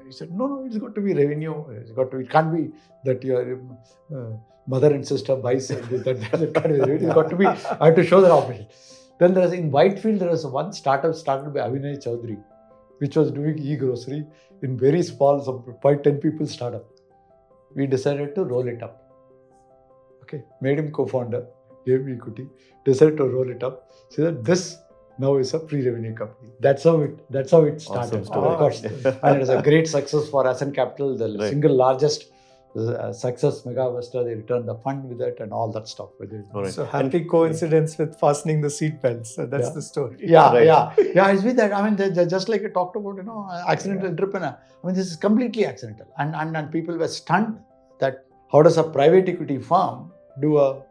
He said, no, it's got to be revenue. It can't be that your mother and sister buys that can't be revenue. It's got to be, I have to show the operation. Then there was in Whitefield, there was one startup started by Avinay Chaudhary, which was doing e-grocery in very small, some 5-10 people startup. We decided to roll it up. Okay, made him co-founder, gave me equity, decided to roll it up. So that this now is a pre-revenue company. That's how it started. Awesome Of course. And it was a great success for Ascent Capital, the single largest success mega investor. They returned the fund with it and all that stuff with it. Right. So happy coincidence with fastening the seat belts. So that's the story. Yeah, it's with that. I mean, just like you talked about, accidental entrepreneur. I mean, this is completely accidental. And people were stunned that how does a private equity firm do a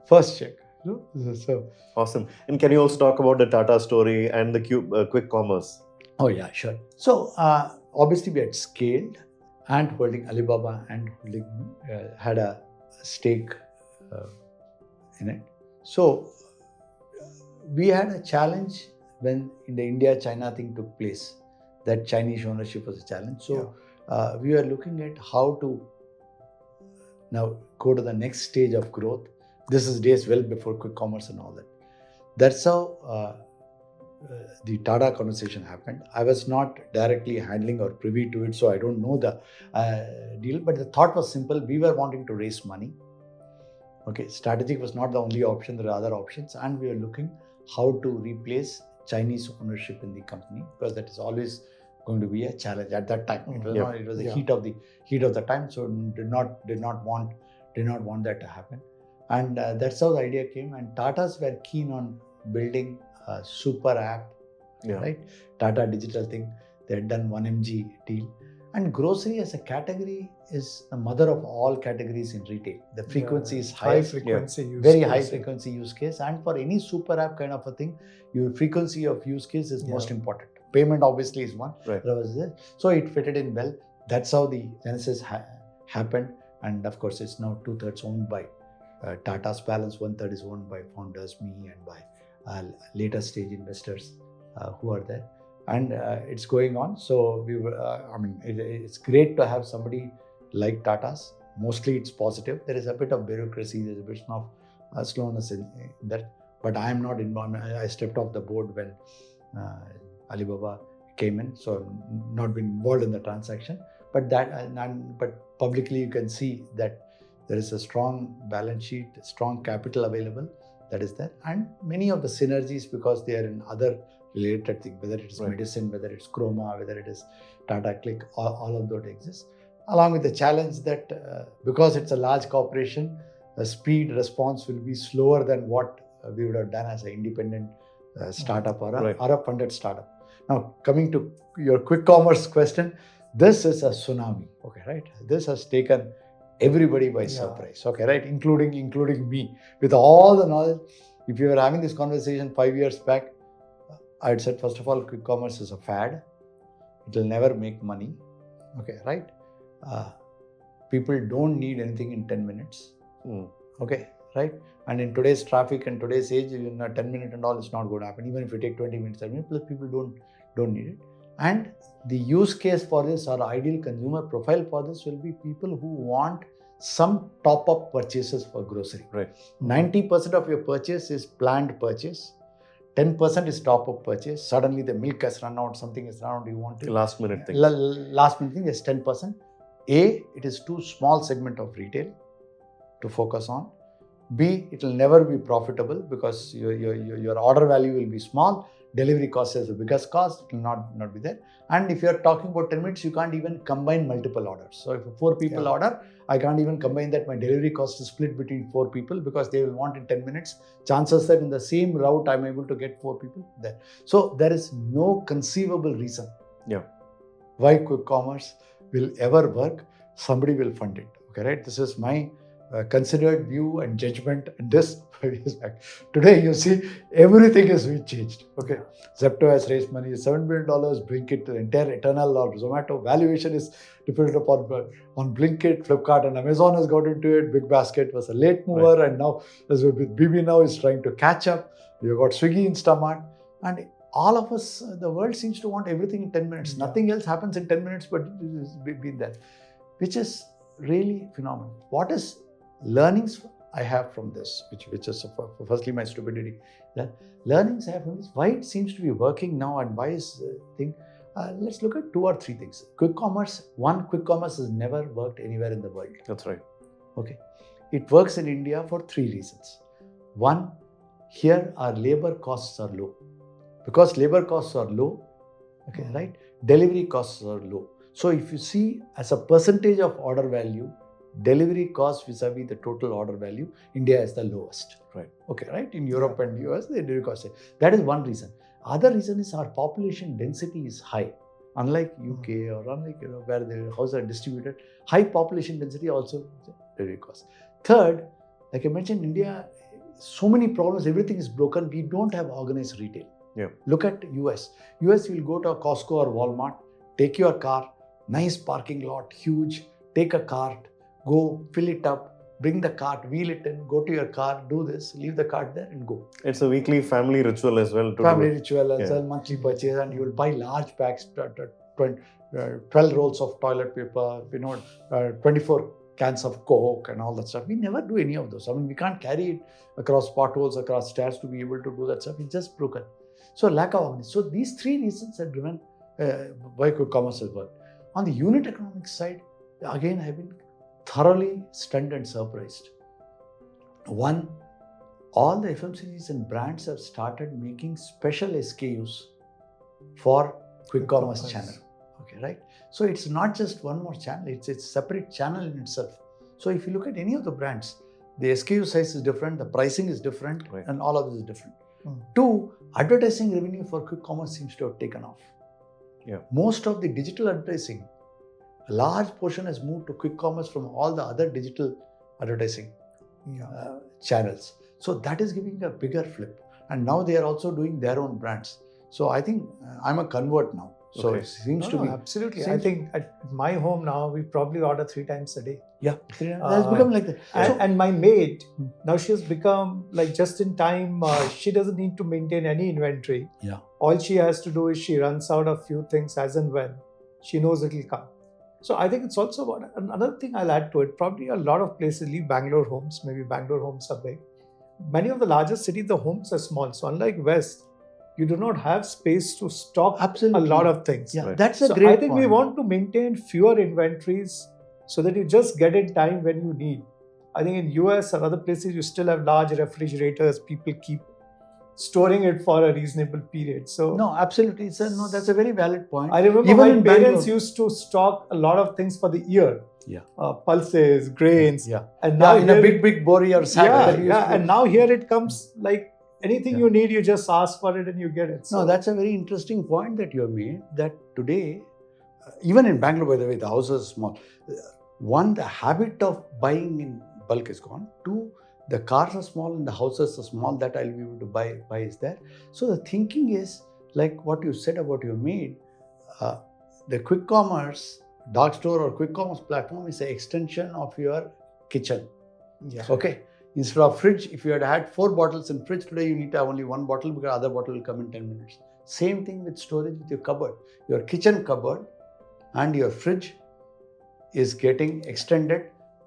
first check? So awesome. And can you also talk about the Tata story and the quick commerce? Oh yeah, sure. So obviously we had scaled and holding Alibaba and holding had a stake in it. So we had a challenge when in the India-China thing took place. That Chinese ownership was a challenge. So we were looking at how to now go to the next stage of growth. This is days well before quick commerce and all that. That's how the Tata conversation happened. I was not directly handling or privy to it, so I don't know the deal. But the thought was simple. We were wanting to raise money. Okay, strategic was not the only option. There are other options, and we were looking how to replace Chinese ownership in the company, because that is always going to be a challenge at that time. It was not. It was the heat of the time. So did not want that to happen. And that's how the idea came. And Tatas were keen on building a super app, right? Tata digital thing. They had done 1mg deal. And grocery as a category is the mother of all categories in retail. The frequency is high. High frequency use Very case. high frequency use case. And for any super app kind of a thing, your frequency of use case is most important. Payment obviously is one. Right. So it fitted in well. That's how the genesis happened. And of course, it's now 2/3 owned by Tata's balance, 1/3 is owned by founders, me, and by later stage investors who are there. And it's going on. So we were, it's great to have somebody like Tata's. Mostly it's positive. There is a bit of bureaucracy. There's a bit of slowness in that. But I am not involved. I stepped off the board when Alibaba came in. So I've not been involved in the transaction. But but publicly you can see that there is a strong balance sheet, strong capital available that is there. And many of the synergies, because they are in other related things, whether it is medicine, whether it's Chroma, whether it is Tata Click, all of those exist. along with the challenge that because it's a large corporation, the speed response will be slower than what we would have done as an independent startup or a funded startup. Now, coming to your quick commerce question, this is a tsunami, okay, right? This has taken everybody by surprise, okay, right? Including me. With all the knowledge, if you were having this conversation 5 years back, I'd said, first of all, quick commerce is a fad. It will never make money, okay, right? People don't need anything in 10 minutes, okay, right? And in today's traffic and today's age, 10 minutes and all, it's not going to happen. Even if you take 20 minutes, 10 minutes, plus people don't need it. And the use case for this, or ideal consumer profile for this, will be people who want some top-up purchases for grocery. Right. 90% of your purchase is planned purchase. 10% is top-up purchase. Suddenly the milk has run out, something has run out, you want to... Last minute thing. Last minute thing is 10%. A, it is too small segment of retail to focus on. B, it will never be profitable because your order value will be small. Delivery cost is the biggest cost. It will not be there. And if you are talking about 10 minutes, you can't even combine multiple orders. So if 4 people order, I can't even combine that. My delivery cost is split between 4 people because they will want in 10 minutes. Chances that in the same route, I'm able to get 4 people there. So there is no conceivable reason why quick commerce will ever work. Somebody will fund it. Okay, right? This is my considered view and judgment in this 5 years back. Today, you see, everything has been changed. Okay, Zepto has raised money, $7 billion. Blinkit, the entire Eternal or Zomato valuation is dependent upon on Blinkit. Flipkart and Amazon has got into it. BigBasket was a late mover, and now as with BB now is trying to catch up. You've got Swiggy, Instamart, and all of us, the world seems to want everything in 10 minutes. Nothing else happens in 10 minutes, but it's been there, which is really phenomenal. What is learnings I have from this, which is firstly my stupidity. The learnings I have from this, why it seems to be working now and why is the thing. Let's look at 2 or 3 things. Quick commerce. One, quick commerce has never worked anywhere in the world. That's right. Okay. It works in India for 3 reasons. One, here our labor costs are low. Because labor costs are low, okay, right? Delivery costs are low. So if you see as a percentage of order value, delivery cost vis-a-vis the total order value, India is the lowest. Right. Okay, right? In Europe and US, the delivery cost. That is one reason. Other reason is our population density is high. Unlike UK or unlike where the houses are distributed, high population density also delivery cost. Third, like I mentioned, India, so many problems, everything is broken. We don't have organized retail. Yeah. Look at US. US, you'll go to a Costco or Walmart, take your car, nice parking lot, huge, take a cart, go fill it up, bring the cart, wheel it in, go to your car, do this, leave the cart there and go. It's a weekly family ritual as well. Ritual as well, monthly purchase, and you will buy large packs, 12 rolls of toilet paper, 24 cans of Coke and all that stuff. We never do any of those. I mean, we can't carry it across potholes, across stairs to be able to do that stuff. It's just broken. So lack of awareness. So these 3 reasons have driven why quick commerce has worked. On the unit economics side, again, I've been thoroughly stunned and surprised. One, all the FMCGs and brands have started making special SKUs for quick commerce channel. Okay, right? So it's not just one more channel, it's a separate channel in itself. So if you look at any of the brands, the SKU size is different, the pricing is different, and all of this is different. 2, advertising revenue for quick commerce seems to have taken off. Yeah. Most of the digital advertising, a large portion has moved to quick commerce from all the other digital advertising channels. So that is giving a bigger flip. And now they are also doing their own brands. So I think I'm a convert now. So it seems to be. Absolutely. I think at my home now, we probably order 3 times a day. Yeah. That's become like that. And my maid, now she has become like just in time. She doesn't need to maintain any inventory. Yeah. All she has to do is she runs out a few things as and when. She knows it will come. So I think it's also about another thing I'll add to it. Probably a lot of places leave Bangalore homes. Maybe Bangalore homes are big. Many of the largest cities, the homes are small. So unlike West, you do not have space to stock a lot of things. Yeah, that's a great I think point. we want to maintain fewer inventories so that you just get in time when you need. I think in US or other places, you still have large refrigerators. People keep storing it for a reasonable period. So No, absolutely. That's a very valid point. I remember Even my in parents Bangalore- used to stock a lot of things for the year. Yeah. Pulses, grains. Yeah. And now in a here big bori or sack. that we used to- and now here it comes like anything you need, you just ask for it and you get it. No, that's a very interesting point that you have made, that today, even in Bangalore, by the way, the houses are small. One, the habit of buying in bulk is gone. Two, the cars are small and the houses are small that I'll be able to buy is there. So the thinking is, like what you said about your maid, the quick commerce, dark store or quick commerce platform is an extension of your kitchen. Yeah. Okay. Instead of fridge, if you had 4 bottles in fridge, today you need to have only 1 bottle because other bottle will come in 10 minutes. Same thing with storage with your cupboard. Your kitchen cupboard and your fridge is getting extended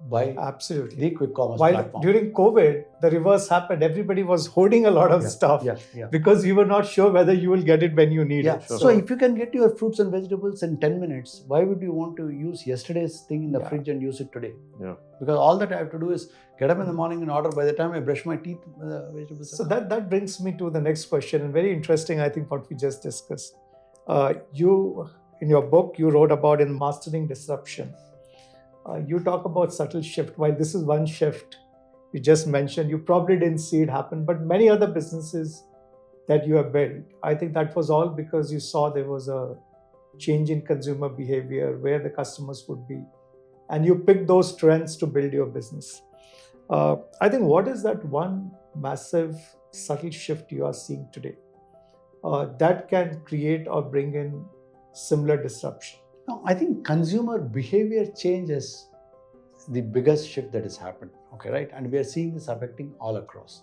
by Absolutely. the quick commerce While platform. during COVID, the reverse happened. Everybody was hoarding a lot of stuff because you were not sure whether you will get it when you need it. So if you can get your fruits and vegetables in 10 minutes, why would you want to use yesterday's thing in the fridge and use it today? Yeah. Because all that I have to do is get up in the morning and order. By the time I brush my teeth, vegetables. So that brings me to the next question, and very interesting, I think, what we just discussed. You, in your book, you wrote about in Mastering Disruption. You talk about subtle shift. While this is one shift you just mentioned, you probably didn't see it happen, but many other businesses that you have built, I think that was all because you saw there was a change in consumer behavior, where the customers would be, and you picked those trends to build your business. I think, what is that one massive subtle shift you are seeing today that can create or bring in similar disruption? No, I think consumer behavior change is the biggest shift that has happened. Okay, right? And we are seeing this affecting all across.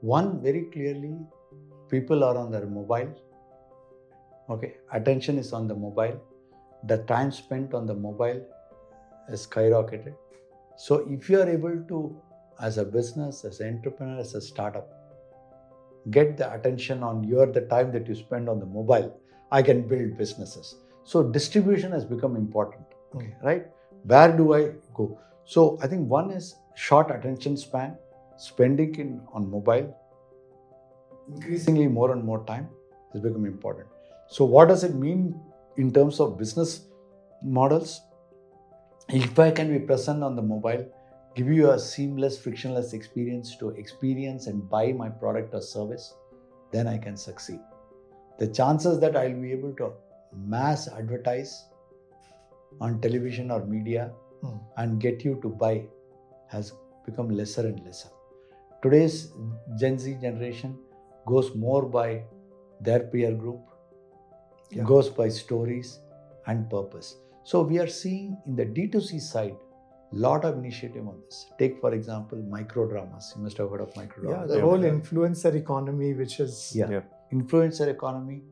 One, very clearly, people are on their mobile. Okay, attention is on the mobile. The time spent on the mobile is skyrocketed. So if you are able to, as a business, as an entrepreneur, as a startup, get the attention on the time that you spend on the mobile, I can build businesses. So distribution has become important, right? Where do I go? So I think one is short attention span, spending on mobile, increasingly more and more time has become important. So what does it mean in terms of business models? If I can be present on the mobile, give you a seamless, frictionless experience to experience and buy my product or service, then I can succeed. The chances that I'll be able to mass advertise on television or media and get you to buy has become lesser and lesser. Today's Gen Z generation goes more by their peer group, goes by stories and purpose. So we are seeing in the D2C side lot of initiative on this. Take, for example, micro dramas. You must have heard of micro dramas. Yeah, the whole influencer economy, which is... Influencer economy,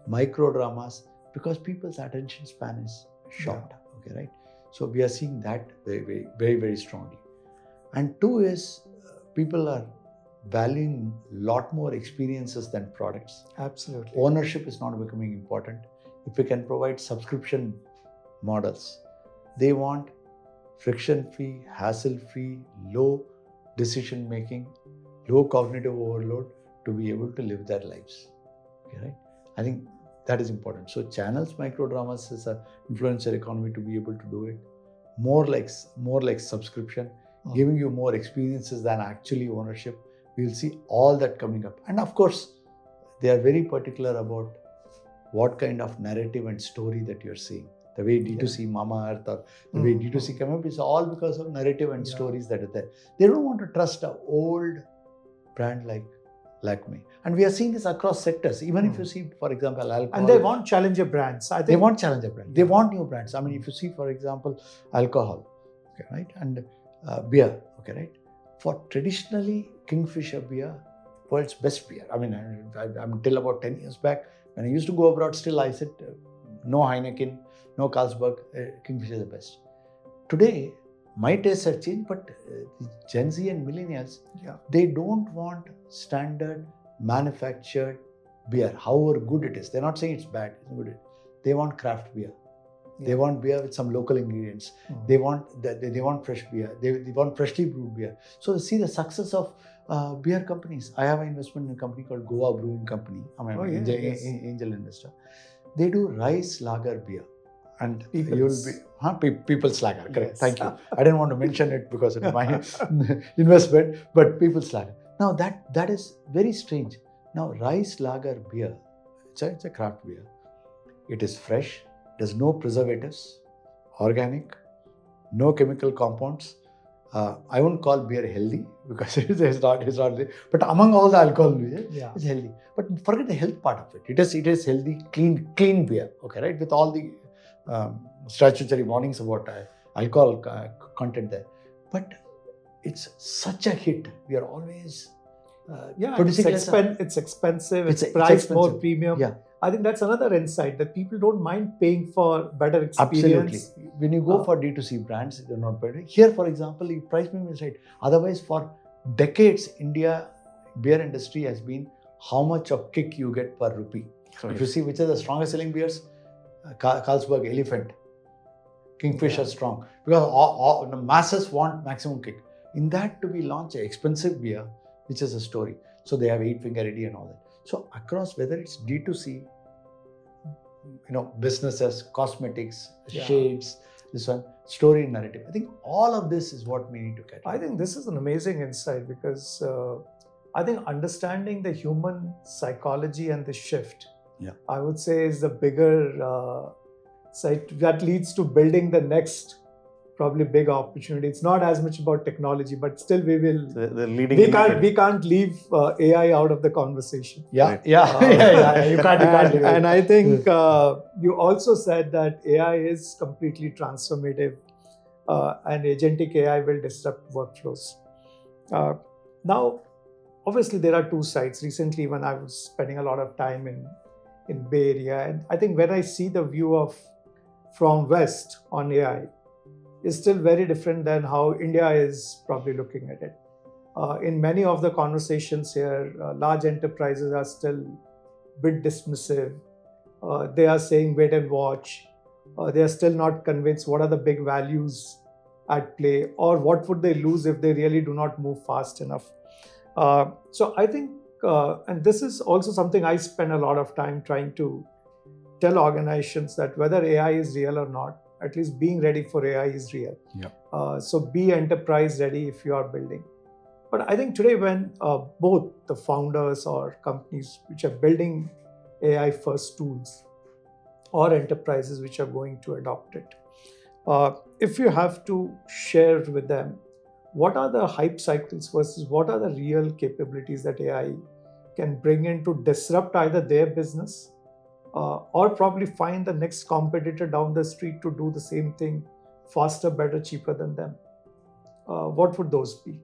micro dramas, because people's attention span is short. Okay, right? So we are seeing that very, very, very strongly. And two is people are valuing a lot more experiences than products. Absolutely. Ownership is not becoming important. If we can provide subscription models, they want friction-free, hassle-free, low decision making, low cognitive overload to be able to live their lives. Okay, right? I think that is important. So channels, micro dramas is an influencer economy to be able to do it. More like subscription, giving you more experiences than actually ownership. We'll see all that coming up. And of course, they are very particular about what kind of narrative and story that you're seeing. The way D2C Mama Earth or the way D2C come up is all because of narrative and stories that are there. They don't want to trust an old brand like Lakme. And we are seeing this across sectors. Even if you see, for example, alcohol. And they want challenger brands. I think they want challenger brands. They want new brands. I mean, if you see, for example, alcohol, okay, right? And beer, okay, right? For traditionally, Kingfisher beer, world's best beer. I mean, until about 10 years back, when I used to go abroad, still I said, no Heineken, no Carlsberg, Kingfisher is the best. Today, my tastes have changed, but Gen Z and millennials, they don't want standard manufactured beer, however good it is. They're not saying it's bad, it's good. They want craft beer. They want beer with some local ingredients. They want fresh beer. They want freshly brewed beer. So see the success of Beer companies. I have an investment in a company called Goa Brewing Company. I'm an angel investor. They do rice lager beer. And People's Lager, correct. Yes. Thank you. I didn't want to mention it because it's my investment, but People's Lager. Now that is very strange. Now rice lager beer, it's a craft beer. It is fresh. There's no preservatives, organic, no chemical compounds. I won't call beer healthy because it's not. But among all the alcohol, it's healthy. But forget the health part of it. It is healthy, clean beer. Okay, right? With all the statutory warnings about alcohol content there. But it's such a hit. We are always it's expensive. It's priced more premium. Yeah. I think that's another insight, that people don't mind paying for better experience. Absolutely. When you go for D2C brands, they're not better. Here, for example, the price premium is right. Otherwise, for decades, India beer industry has been how much of kick you get per rupee. Right. If you see which are the strongest selling beers, Carlsberg, Elephant, Kingfisher Strong, because all the masses want maximum kick. In that, to be launched an expensive beer, which is a story. So they have 8-finger ready and all that. So across, whether it's D2C, businesses, cosmetics, shades, this one, story and narrative. I think all of this is what we need to catch. I think this is an amazing insight, because I think understanding the human psychology and the shift, I would say, is the bigger site that leads to building the next probably big opportunity. It's not as much about technology, but still we can't leave AI out of the conversation. You can't leave it. And I think you also said that AI is completely transformative, and agentic AI will disrupt workflows. Now, obviously there are two sides. Recently, when I was spending a lot of time in Bay Area, and I think when I see the view from West on AI, is still very different than how India is probably looking at it. In many of the conversations here, large enterprises are still a bit dismissive. They are saying wait and watch. They are still not convinced what are the big values at play, or what would they lose if they really do not move fast enough. So I think, and this is also something I spend a lot of time trying to tell organizations, that whether AI is real or not, at least being ready for AI is real. So be enterprise ready if you are building. But I think today, when both the founders or companies which are building AI first tools, or enterprises which are going to adopt it, if you have to share with them, what are the hype cycles versus what are the real capabilities that AI can bring in to disrupt either their business, or probably find the next competitor down the street to do the same thing faster, better, cheaper than them? What would those be?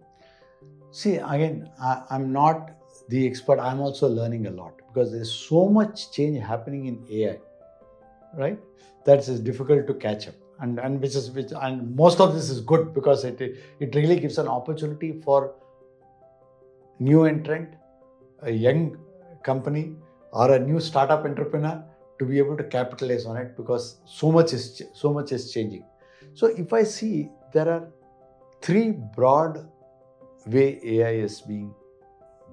See, again, I'm not the expert. I'm also learning a lot, because there's so much change happening in AI, right? That is difficult to catch up. And most of this is good, because it really gives an opportunity for new entrant, a young company, or a new startup entrepreneur to be able to capitalize on it, because so much is changing. So if I see, there are 3 broad way AI is being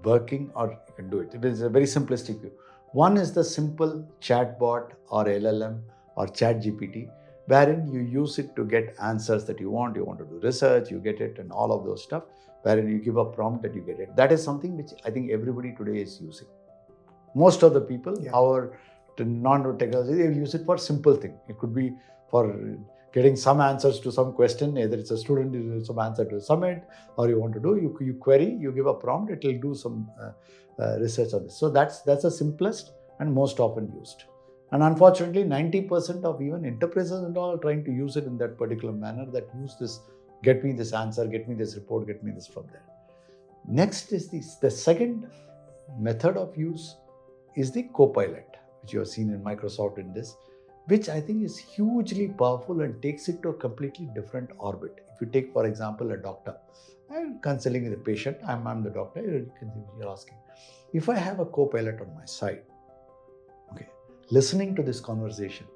working, or you can do it. It is a very simplistic view. One is the simple chatbot or LLM or chat GPT, wherein you use it to get answers that you want. You want to do research, you get it, and all of those stuff, wherein you give a prompt and you get it. That is something which I think everybody today is using. Most of the people, our non-technology, they will use it for simple thing. It could be for getting some answers to some question. Either it's a student, you some answer to a summit, or you want to do, you query, you give a prompt, it will do some research on this. So that's the simplest and most often used. And unfortunately, 90% of even enterprises and all are trying to use it in that particular manner, that use this, get me this answer, get me this report, get me this from there. Next is the second method of use is the Copilot, which you have seen in Microsoft in this, which I think is hugely powerful and takes it to a completely different orbit. If you take, for example, a doctor, I'm consulting with a patient, I'm the doctor, you're asking. If I have a Copilot on my side, listening to this conversation,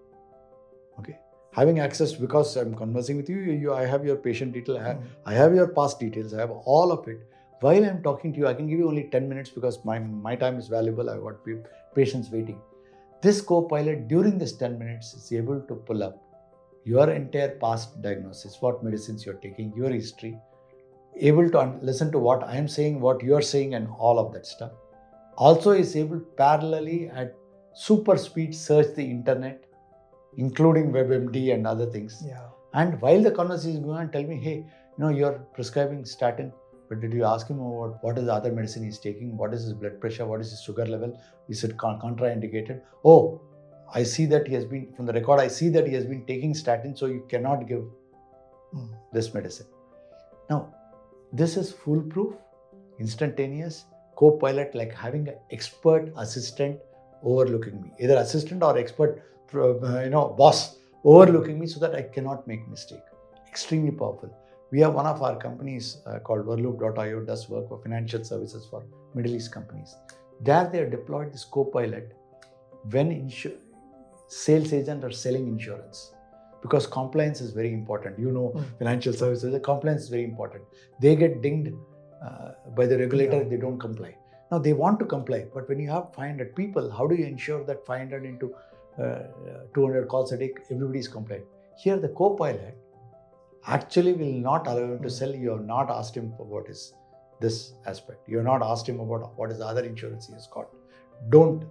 having access, because I'm conversing with you, I have your patient detail, I have your past details, I have all of it. While I'm talking to you, I can give you only 10 minutes because my time is valuable. I've got patients waiting. This co-pilot during this 10 minutes is able to pull up your entire past diagnosis, what medicines you're taking, your history, able to listen to what I'm saying, what you're saying, and all of that stuff. Also is able to parallelly at super speed search the internet, including WebMD and other things. Yeah. And while the conversation is going on, tell me, hey, you're prescribing statin, but did you ask him about what is the other medicine he's taking? What is his blood pressure? What is his sugar level? Is it contraindicated? Oh, I see that he has been, from the record, I see that he has been taking statin, so you cannot give this medicine. Now, this is foolproof, instantaneous, co-pilot, like having an expert assistant overlooking me, either assistant or expert, boss overlooking me so that I cannot make mistake. Extremely powerful. We have one of our companies called Verloop.io does work for financial services for Middle East companies. There they have deployed this co-pilot when sales agent are selling insurance, because compliance is very important. Financial services, the compliance is very important. They get dinged by the regulator if they don't comply. Now they want to comply, but when you have 500 people, how do you ensure that 500 into 200 calls a day, everybody is compliant? Here the co-pilot actually will not allow him to sell. You have not asked him for what is this aspect. You have not asked him about what is the other insurance he has got. Don't.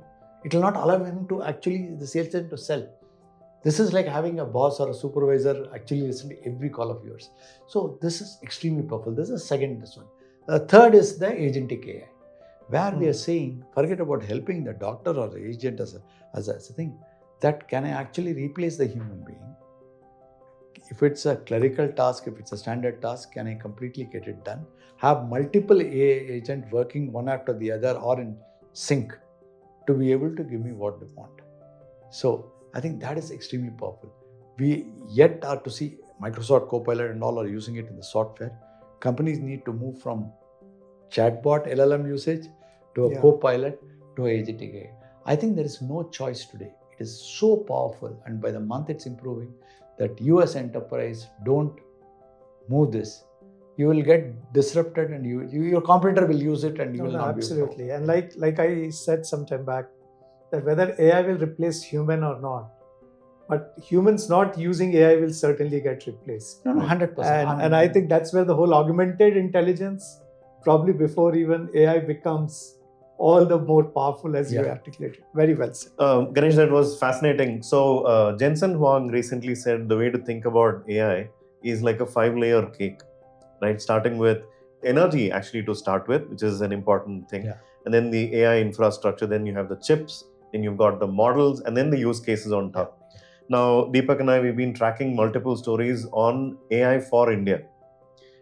It will not allow him to actually, the sales agent, to sell. This is like having a boss or a supervisor actually listen to every call of yours. So this is extremely powerful. This is this one. The third is the agentic AI, where we are saying, forget about helping the doctor or the agent as a thing, that can I actually replace the human being? If it's a clerical task, if it's a standard task, can I completely get it done? Have multiple AI agents working one after the other or in sync to be able to give me what they want. So I think that is extremely powerful. We yet are to see Microsoft Copilot and all are using it in the software. Companies need to move from chatbot LLM usage to a Copilot to agentic AI. I think there is no choice today. It is so powerful, and by the month it's improving, that you as enterprise don't move this, you will get disrupted, and your competitor will use it, and you will not absolutely. And like I said some time back, that whether AI will replace human or not, but humans not using AI will certainly get replaced. No, 100%. And I think that's where the whole augmented intelligence, probably before even AI becomes all the more powerful, as you articulated. Very well said. Ganesh, that was fascinating. So Jensen Huang recently said the way to think about AI is like a 5-layer cake, right? Starting with energy actually to start with, which is an important thing. Yeah. And then the AI infrastructure, then you have the chips, then you've got the models, and then the use cases on top. Yeah. Now, Deepak and I, we've been tracking multiple stories on AI for India,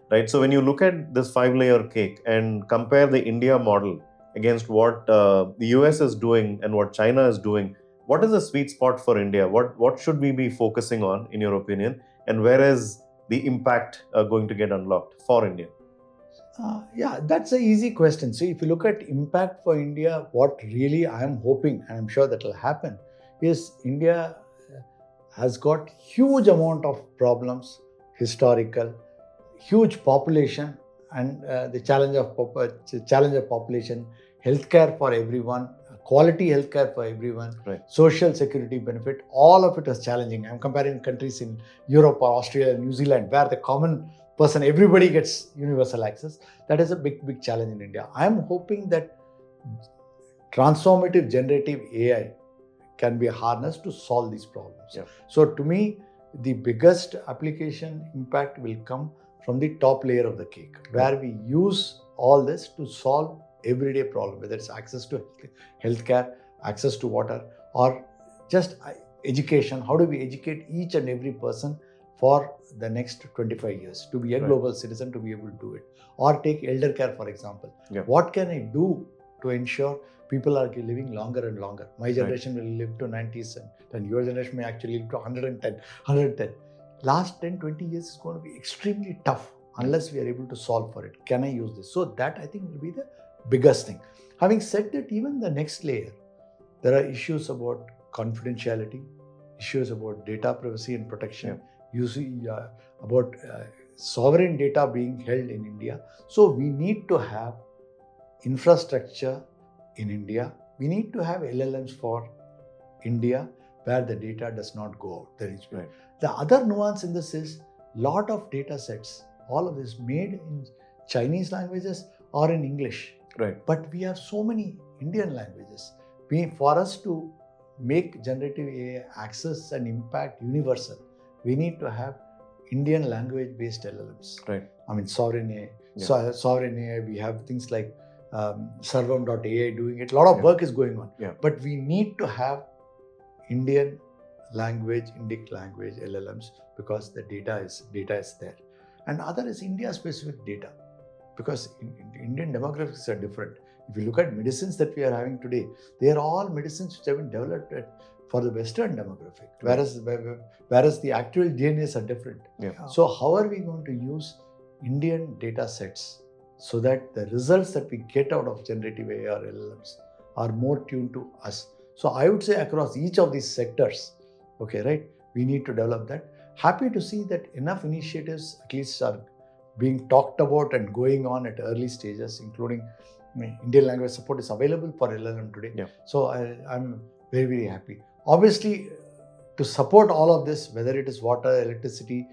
right? So when you look at this 5-layer cake and compare the India model against what the US is doing and what China is doing, what is the sweet spot for India? What should we be focusing on, in your opinion? And where is the impact going to get unlocked for India? That's an easy question. So if you look at impact for India, what really I am hoping, and I'm sure that will happen, is India has got huge amount of problems, historical, huge population, and the challenge of population, healthcare for everyone, quality healthcare for everyone, right, social security benefit, all of it is challenging. I'm comparing countries in Europe or Australia, New Zealand, where the common person, everybody gets universal access. That is a big challenge in India. I'm hoping that transformative generative AI can be harnessed to solve these problems. Yeah. So to me, the biggest application impact will come from the top layer of the cake, where we use all this to solve everyday problem, whether it's access to healthcare, access to water, or just education. How do we educate each and every person for the next 25 years to be a global citizen, to be able to do it? Or take elder care, for example. Yeah. What can I do to ensure people are living longer and longer? My generation will live to 90s, and your generation may actually live to 110. Last 10-20 years is going to be extremely tough unless we are able to solve for it. Can I use this? So that, I think, will be the biggest thing. Having said that, even the next layer, there are issues about confidentiality, issues about data privacy and protection, about sovereign data being held in India. So we need to have infrastructure in India. We need to have LLMs for India where the data does not go out. That is Right. The other nuance in this is lot of data sets, all of this made in Chinese languages or in English. Right. But we have so many Indian languages. For us to make generative AI access and impact universal, we need to have Indian language-based LLMs. Right. I mean, sovereign AI. Yeah. Sovereign AI, we have things like Servam.ai doing it. A lot of work is going on. Yeah. But we need to have Indian language, Indic language LLMs because the data is there. And other is India-specific data because Indian demographics are different. If you look at medicines that we are having today, they are all medicines which have been developed for the Western demographic, whereas the actual DNAs are different. Yeah. So how are we going to use Indian data sets so that the results that we get out of generative AI or LLMs are more tuned to us? So I would say across each of these sectors, we need to develop that. Happy to see that enough initiatives at least are being talked about and going on at early stages, including Indian language support is available for LLM today. Yeah. So I'm very, very happy. Obviously, to support all of this, whether it is water, electricity,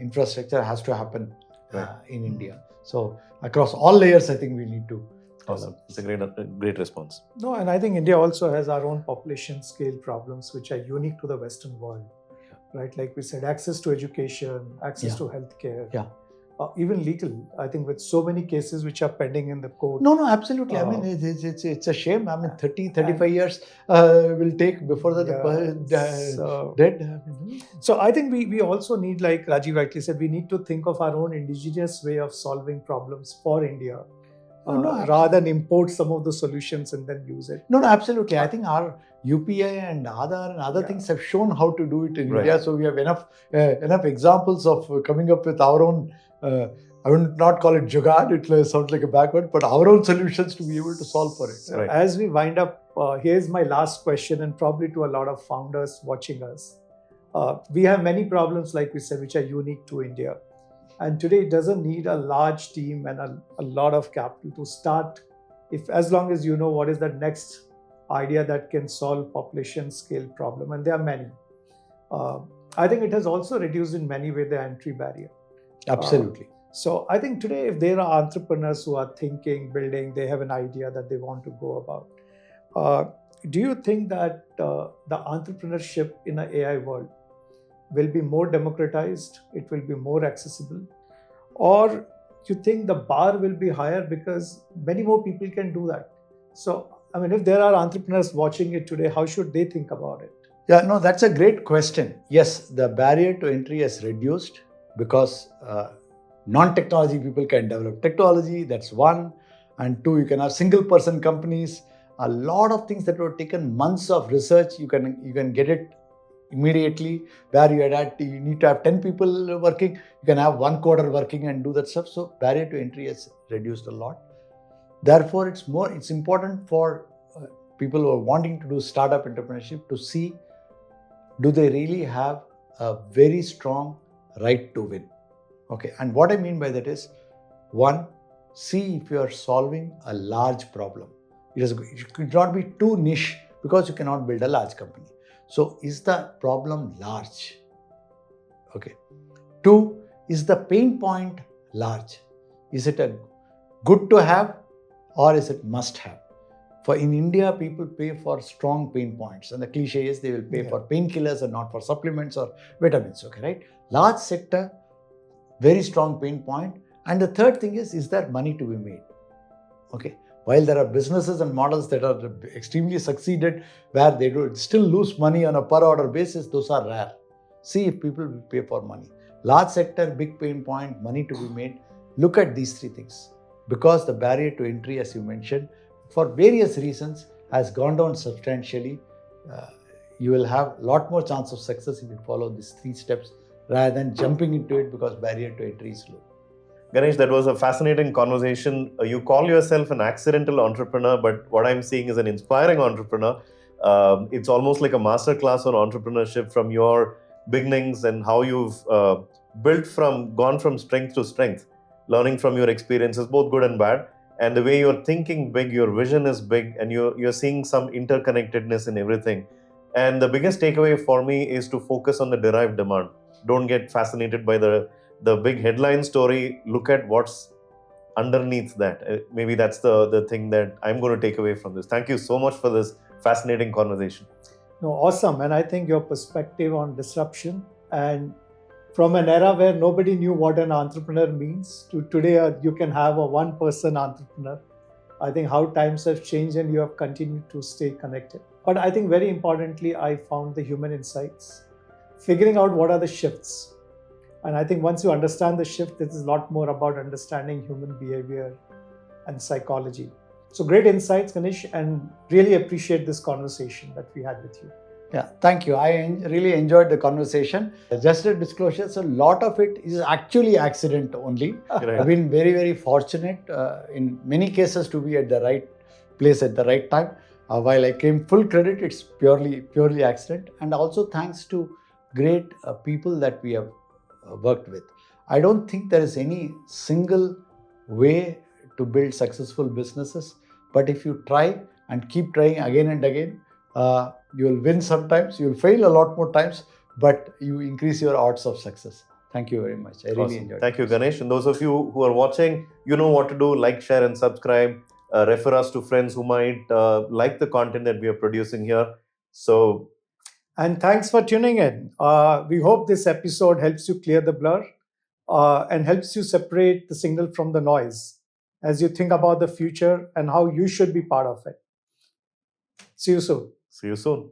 infrastructure has to happen in India. So across all layers, I think we need to. Awesome. It's a great response. No, and I think India also has our own population scale problems which are unique to the Western world, right? Like we said, access to education, access to healthcare, even legal. I think with so many cases which are pending in the court. No, absolutely. I mean, it's a shame. I mean, 35 years will take before the dead. So I think we also need, like Rajiv rightly said, we need to think of our own indigenous way of solving problems for India. Rather than import some of the solutions and then use it. No, absolutely. I think our UPI and Aadhaar and other things have shown how to do it in India. So we have enough examples of coming up with our own, I would not call it jugaad, it sounds like a backward, but our own solutions to be able to solve for it. Right. As we wind up, here's my last question, and probably to a lot of founders watching us. We have many problems, like we said, which are unique to India. And today it doesn't need a large team and a lot of capital to start, as long as you know what is the next idea that can solve population scale problem. And there are many. I think it has also reduced in many ways the entry barrier. Absolutely. So I think today, if there are entrepreneurs who are thinking, building, they have an idea that they want to go about. Do you think that the entrepreneurship in an AI world will be more democratized, it will be more accessible? Or you think the bar will be higher because many more people can do that? So, I mean, if there are entrepreneurs watching it today, how should they think about it? Yeah, no, that's a great question. Yes, the barrier to entry has reduced because non-technology people can develop technology, that's one. And two, you can have single person companies. A lot of things that were taken months of research, you can get it immediately. Where you need to have 10 people working, you can have one coder working and do that stuff. So barrier to entry has reduced a lot. Therefore, it's important for people who are wanting to do startup entrepreneurship to see, do they really have a very strong right to win? Okay, and what I mean by that is, one, see if you are solving a large problem. It should not be too niche because you cannot build a large company. So is the problem large? Okay. Two, is the pain point large? Is it a good to have or is it must have? For in India, people pay for strong pain points, and the cliche is they will pay for painkillers and not for supplements or vitamins. Okay, right? Large sector, very strong pain point. And the third thing is there money to be made? Okay. While there are businesses and models that are extremely succeeded where they do still lose money on a per order basis, those are rare. See if people will pay for money. Large sector, big pain point, money to be made. Look at these three things. Because the barrier to entry, as you mentioned, for various reasons has gone down substantially. You will have a lot more chance of success if you follow these three steps rather than jumping into it because barrier to entry is low. Ganesh, that was a fascinating conversation. You call yourself an accidental entrepreneur, but what I'm seeing is an inspiring entrepreneur. It's almost like a masterclass on entrepreneurship from your beginnings and how you've gone from strength to strength, learning from your experiences, both good and bad. And the way you're thinking big, your vision is big, and you're seeing some interconnectedness in everything. And the biggest takeaway for me is to focus on the derived demand. Don't get fascinated by the big headline story. Look at what's underneath that. Maybe that's the thing that I'm going to take away from this. Thank you so much for this fascinating conversation. No, awesome. And I think your perspective on disruption, and from an era where nobody knew what an entrepreneur means to today, you can have a one-person entrepreneur. I think how times have changed and you have continued to stay connected. But I think very importantly, I found the human insights, figuring out what are the shifts. And I think once you understand the shift, it is a lot more about understanding human behavior and psychology. So great insights, Ganesh, and really appreciate this conversation that we had with you. Yeah, thank you. I really enjoyed the conversation. Just a disclosure, so a lot of it is actually accident only. Right. I've been very, very fortunate in many cases to be at the right place at the right time. While I claim full credit, it's purely accident. And also thanks to great people that we have worked with. I don't think there is any single way to build successful businesses. But if you try and keep trying again and again, you will win sometimes, you will fail a lot more times, but you increase your odds of success. Thank you very much. I really enjoyed it. Thank you, Ganesh. And those of you who are watching, you know what to do. Like, share, and subscribe. Refer us to friends who might like the content that we are producing here. So, and thanks for tuning in. We hope this episode helps you clear the blur and helps you separate the signal from the noise as you think about the future and how you should be part of it. See you soon. see you soon.